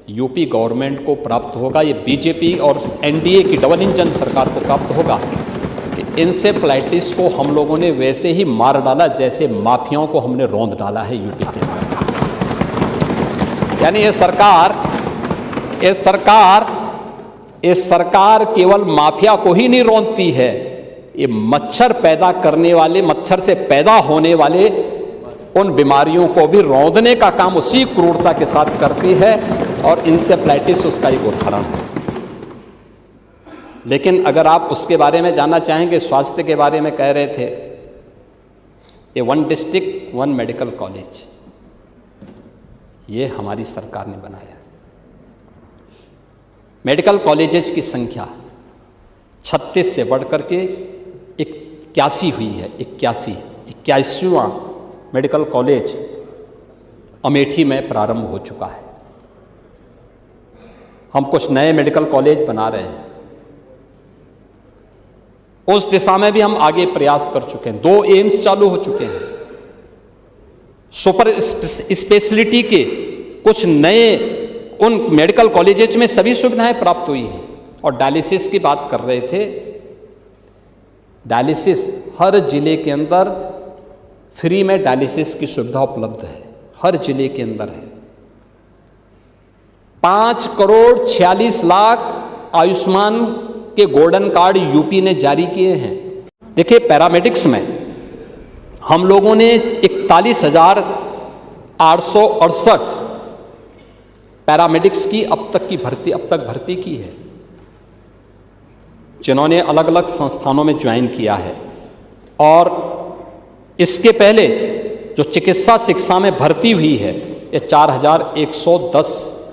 यूपी गवर्नमेंट को प्राप्त होगा। ये बीजेपी और एनडीए की डबल इंजन सरकार को प्राप्त होगा कि इंसेफ्लाइटिस को हम लोगों ने वैसे ही मार डाला जैसे माफियाओं को हमने रौंद डाला है यूपी के अंदर। यानी ये सरकार ये सरकार केवल माफिया को ही नहीं रोकती है, ये मच्छर पैदा करने वाले, मच्छर से पैदा होने वाले उन बीमारियों को भी रौंदने का काम उसी क्रूरता के साथ करती है, और इंसेफ्लाइटिस उसका एक उदाहरण है। लेकिन अगर आप उसके बारे में जानना चाहेंगे, स्वास्थ्य के बारे में कह रहे थे, ये 1 डिस्ट्रिक्ट 1 मेडिकल कॉलेज ये हमारी सरकार ने बनाया। मेडिकल कॉलेजेस की संख्या 36 से बढ़कर के 81 हुई है। 81वां मेडिकल कॉलेज अमेठी में प्रारंभ हो चुका है। हम कुछ नए मेडिकल कॉलेज बना रहे हैं, उस दिशा में भी हम आगे प्रयास कर चुके हैं। 2 एम्स चालू हो चुके हैं। सुपर स्पेशलिटी के कुछ नए उन मेडिकल कॉलेजेस में सभी सुविधाएं प्राप्त हुई हैं। और डायलिसिस की बात कर रहे थे, डायलिसिस हर जिले के अंदर फ्री में डायलिसिस की सुविधा उपलब्ध है, हर जिले के अंदर है। 5,46,00,000 आयुष्मान के गोल्डन कार्ड यूपी ने जारी किए हैं। देखिए, पैरामेडिक्स में हम लोगों ने 41,868 पैरामेडिक्स की अब तक भर्ती की है, जिन्होंने अलग अलग संस्थानों में ज्वाइन किया है। और इसके पहले जो चिकित्सा शिक्षा में भर्ती हुई है, ये 4,110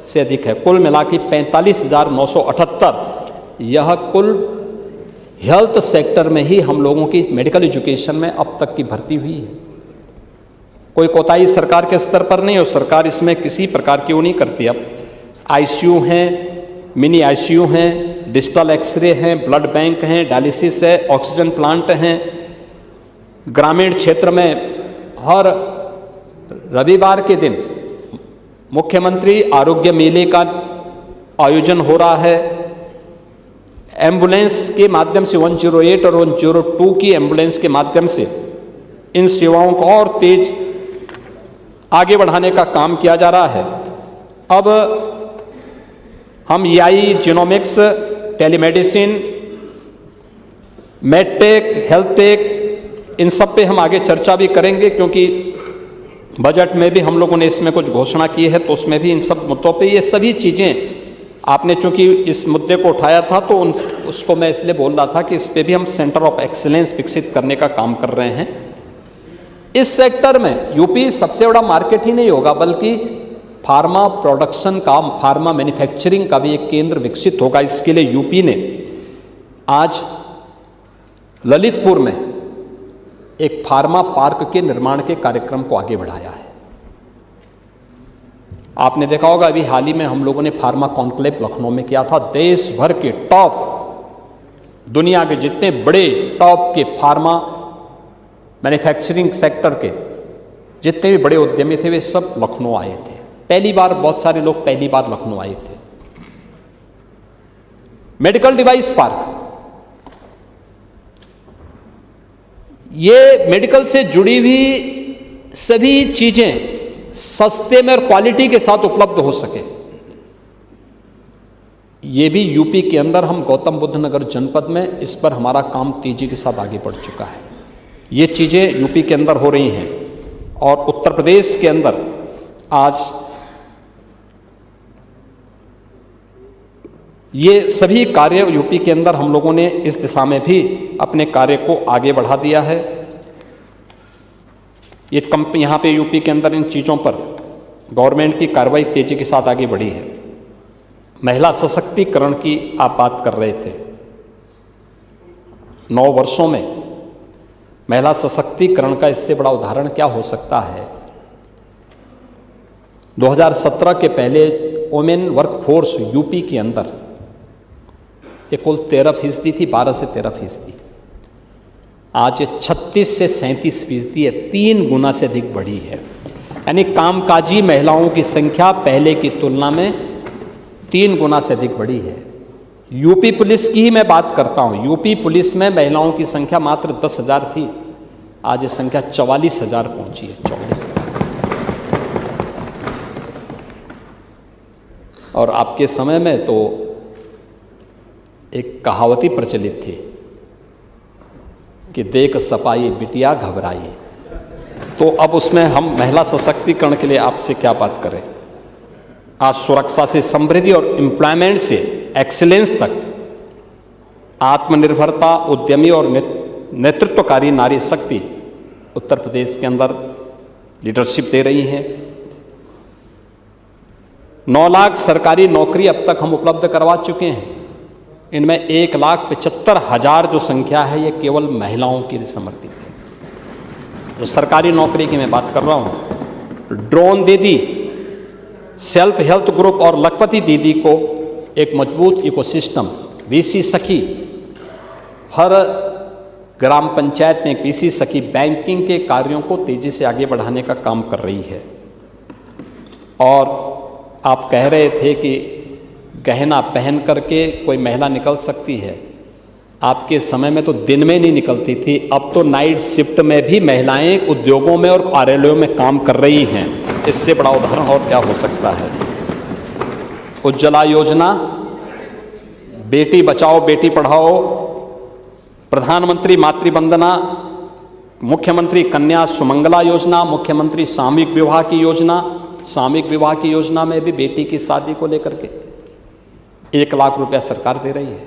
से अधिक है। कुल मिला के 45,978 यह कुल हेल्थ सेक्टर में ही हम लोगों की मेडिकल एजुकेशन में अब तक की भर्ती हुई है। कोई कोताही सरकार के स्तर पर नहीं हो, सरकार इसमें किसी प्रकार की वो नहीं करती। अब आईसीयू हैं, मिनी आईसीयू हैं, डिजिटल एक्सरे हैं, ब्लड बैंक हैं, डायलिसिस है, ऑक्सीजन प्लांट हैं। ग्रामीण क्षेत्र में हर रविवार के दिन मुख्यमंत्री आरोग्य मेले का आयोजन हो रहा है। एम्बुलेंस के माध्यम से 108 और 102 की एम्बुलेंस के माध्यम से इन सेवाओं को और तेज आगे बढ़ाने का काम किया जा रहा है। अब हम AI, genomics, telemedicine, medtech, healthtech, इन सब पे हम आगे चर्चा भी करेंगे, क्योंकि बजट में भी हम लोगों ने इसमें कुछ घोषणा की है, तो उसमें भी इन सब मुद्दों पे ये सभी चीज़ें आपने चूंकि इस मुद्दे को उठाया था, तो उसको मैं इसलिए बोल रहा था कि इस पे भी हम सेंटर ऑफ एक्सीलेंस विकसित करने का काम कर रहे हैं। इस सेक्टर में यूपी सबसे बड़ा मार्केट ही नहीं होगा, बल्कि फार्मा प्रोडक्शन का, फार्मा मैन्युफैक्चरिंग का भी एक केंद्र विकसित होगा। इसके लिए यूपी ने आज ललितपुर में एक फार्मा पार्क के निर्माण के कार्यक्रम को आगे बढ़ाया है। आपने देखा होगा, अभी हाल ही में हम लोगों ने फार्मा कॉन्क्लेव लखनऊ में किया था। देश भर के टॉप, दुनिया के जितने बड़े टॉप के फार्मा मैन्युफैक्चरिंग सेक्टर के जितने भी बड़े उद्यमी थे, वे सब लखनऊ आए थे। पहली बार, बहुत सारे लोग पहली बार लखनऊ आए थे। मेडिकल डिवाइस पार्क, ये मेडिकल से जुड़ी हुई सभी चीजें सस्ते में और क्वालिटी के साथ उपलब्ध हो सके, ये भी यूपी के अंदर, हम गौतम बुद्ध नगर जनपद में इस पर हमारा काम तेजी के साथ आगे बढ़ चुका है। ये चीज़ें यूपी के अंदर हो रही हैं। और उत्तर प्रदेश के अंदर आज ये सभी कार्य यूपी के अंदर हम लोगों ने इस दिशा में भी अपने कार्य को आगे बढ़ा दिया है। ये यहाँ पे यूपी के अंदर इन चीज़ों पर गवर्नमेंट की कार्रवाई तेजी के साथ आगे बढ़ी है। महिला सशक्तिकरण की आप बात कर रहे थे। 9 वर्षों में महिला सशक्तिकरण का इससे बड़ा उदाहरण क्या हो सकता है। 2017 के पहले वुमेन वर्कफोर्स यूपी के अंदर ये कुल 13% थी, 12 से 13%। आज ये 36 से 37% है, 3 गुना से अधिक बढ़ी है। यानी कामकाजी महिलाओं की संख्या पहले की तुलना में 3 गुना से अधिक बढ़ी है। यूपी पुलिस की ही मैं बात करता हूँ। यूपी पुलिस में महिलाओं की संख्या मात्र 10,000 थी, आज ये संख्या 44,000 पहुंची है। 44,000। और आपके समय में तो एक कहावती प्रचलित थी कि देख सपाई बिटिया घबराई। तो अब उसमें हम महिला सशक्तिकरण के लिए आपसे क्या बात करें। आज सुरक्षा से समृद्धि और एम्प्लॉयमेंट से एक्सीलेंस तक आत्मनिर्भरता, उद्यमी और नेतृत्वकारी नारी शक्ति उत्तर प्रदेश के अंदर लीडरशिप दे रही हैं। 9 लाख सरकारी नौकरी अब तक हम उपलब्ध करवा चुके हैं। इनमें 1,75,000 जो संख्या है ये केवल महिलाओं के लिए समर्पित है। जो सरकारी नौकरी की मैं बात कर रहा हूँ, ड्रोन दीदी, सेल्फ हेल्थ ग्रुप और लखपति दीदी को एक मजबूत इकोसिस्टम, वीसी सखी, हर ग्राम पंचायत में एक वीसी सखी बैंकिंग के कार्यों को तेजी से आगे बढ़ाने का काम कर रही है। और आप कह रहे थे कि गहना पहन करके कोई महिला निकल सकती है। आपके समय में तो दिन में नहीं निकलती थी, अब तो नाइट शिफ्ट में भी महिलाएं उद्योगों में और कार्यालयों में काम कर रही हैं। इससे बड़ा उदाहरण और क्या हो सकता है। उज्ज्वला योजना, बेटी बचाओ बेटी पढ़ाओ, प्रधानमंत्री मातृवंदना, मुख्यमंत्री कन्या सुमंगला योजना, मुख्यमंत्री सामूहिक विवाह की योजना। सामूहिक विवाह की योजना में भी बेटी की शादी को लेकर के 1 लाख रुपया सरकार दे रही है।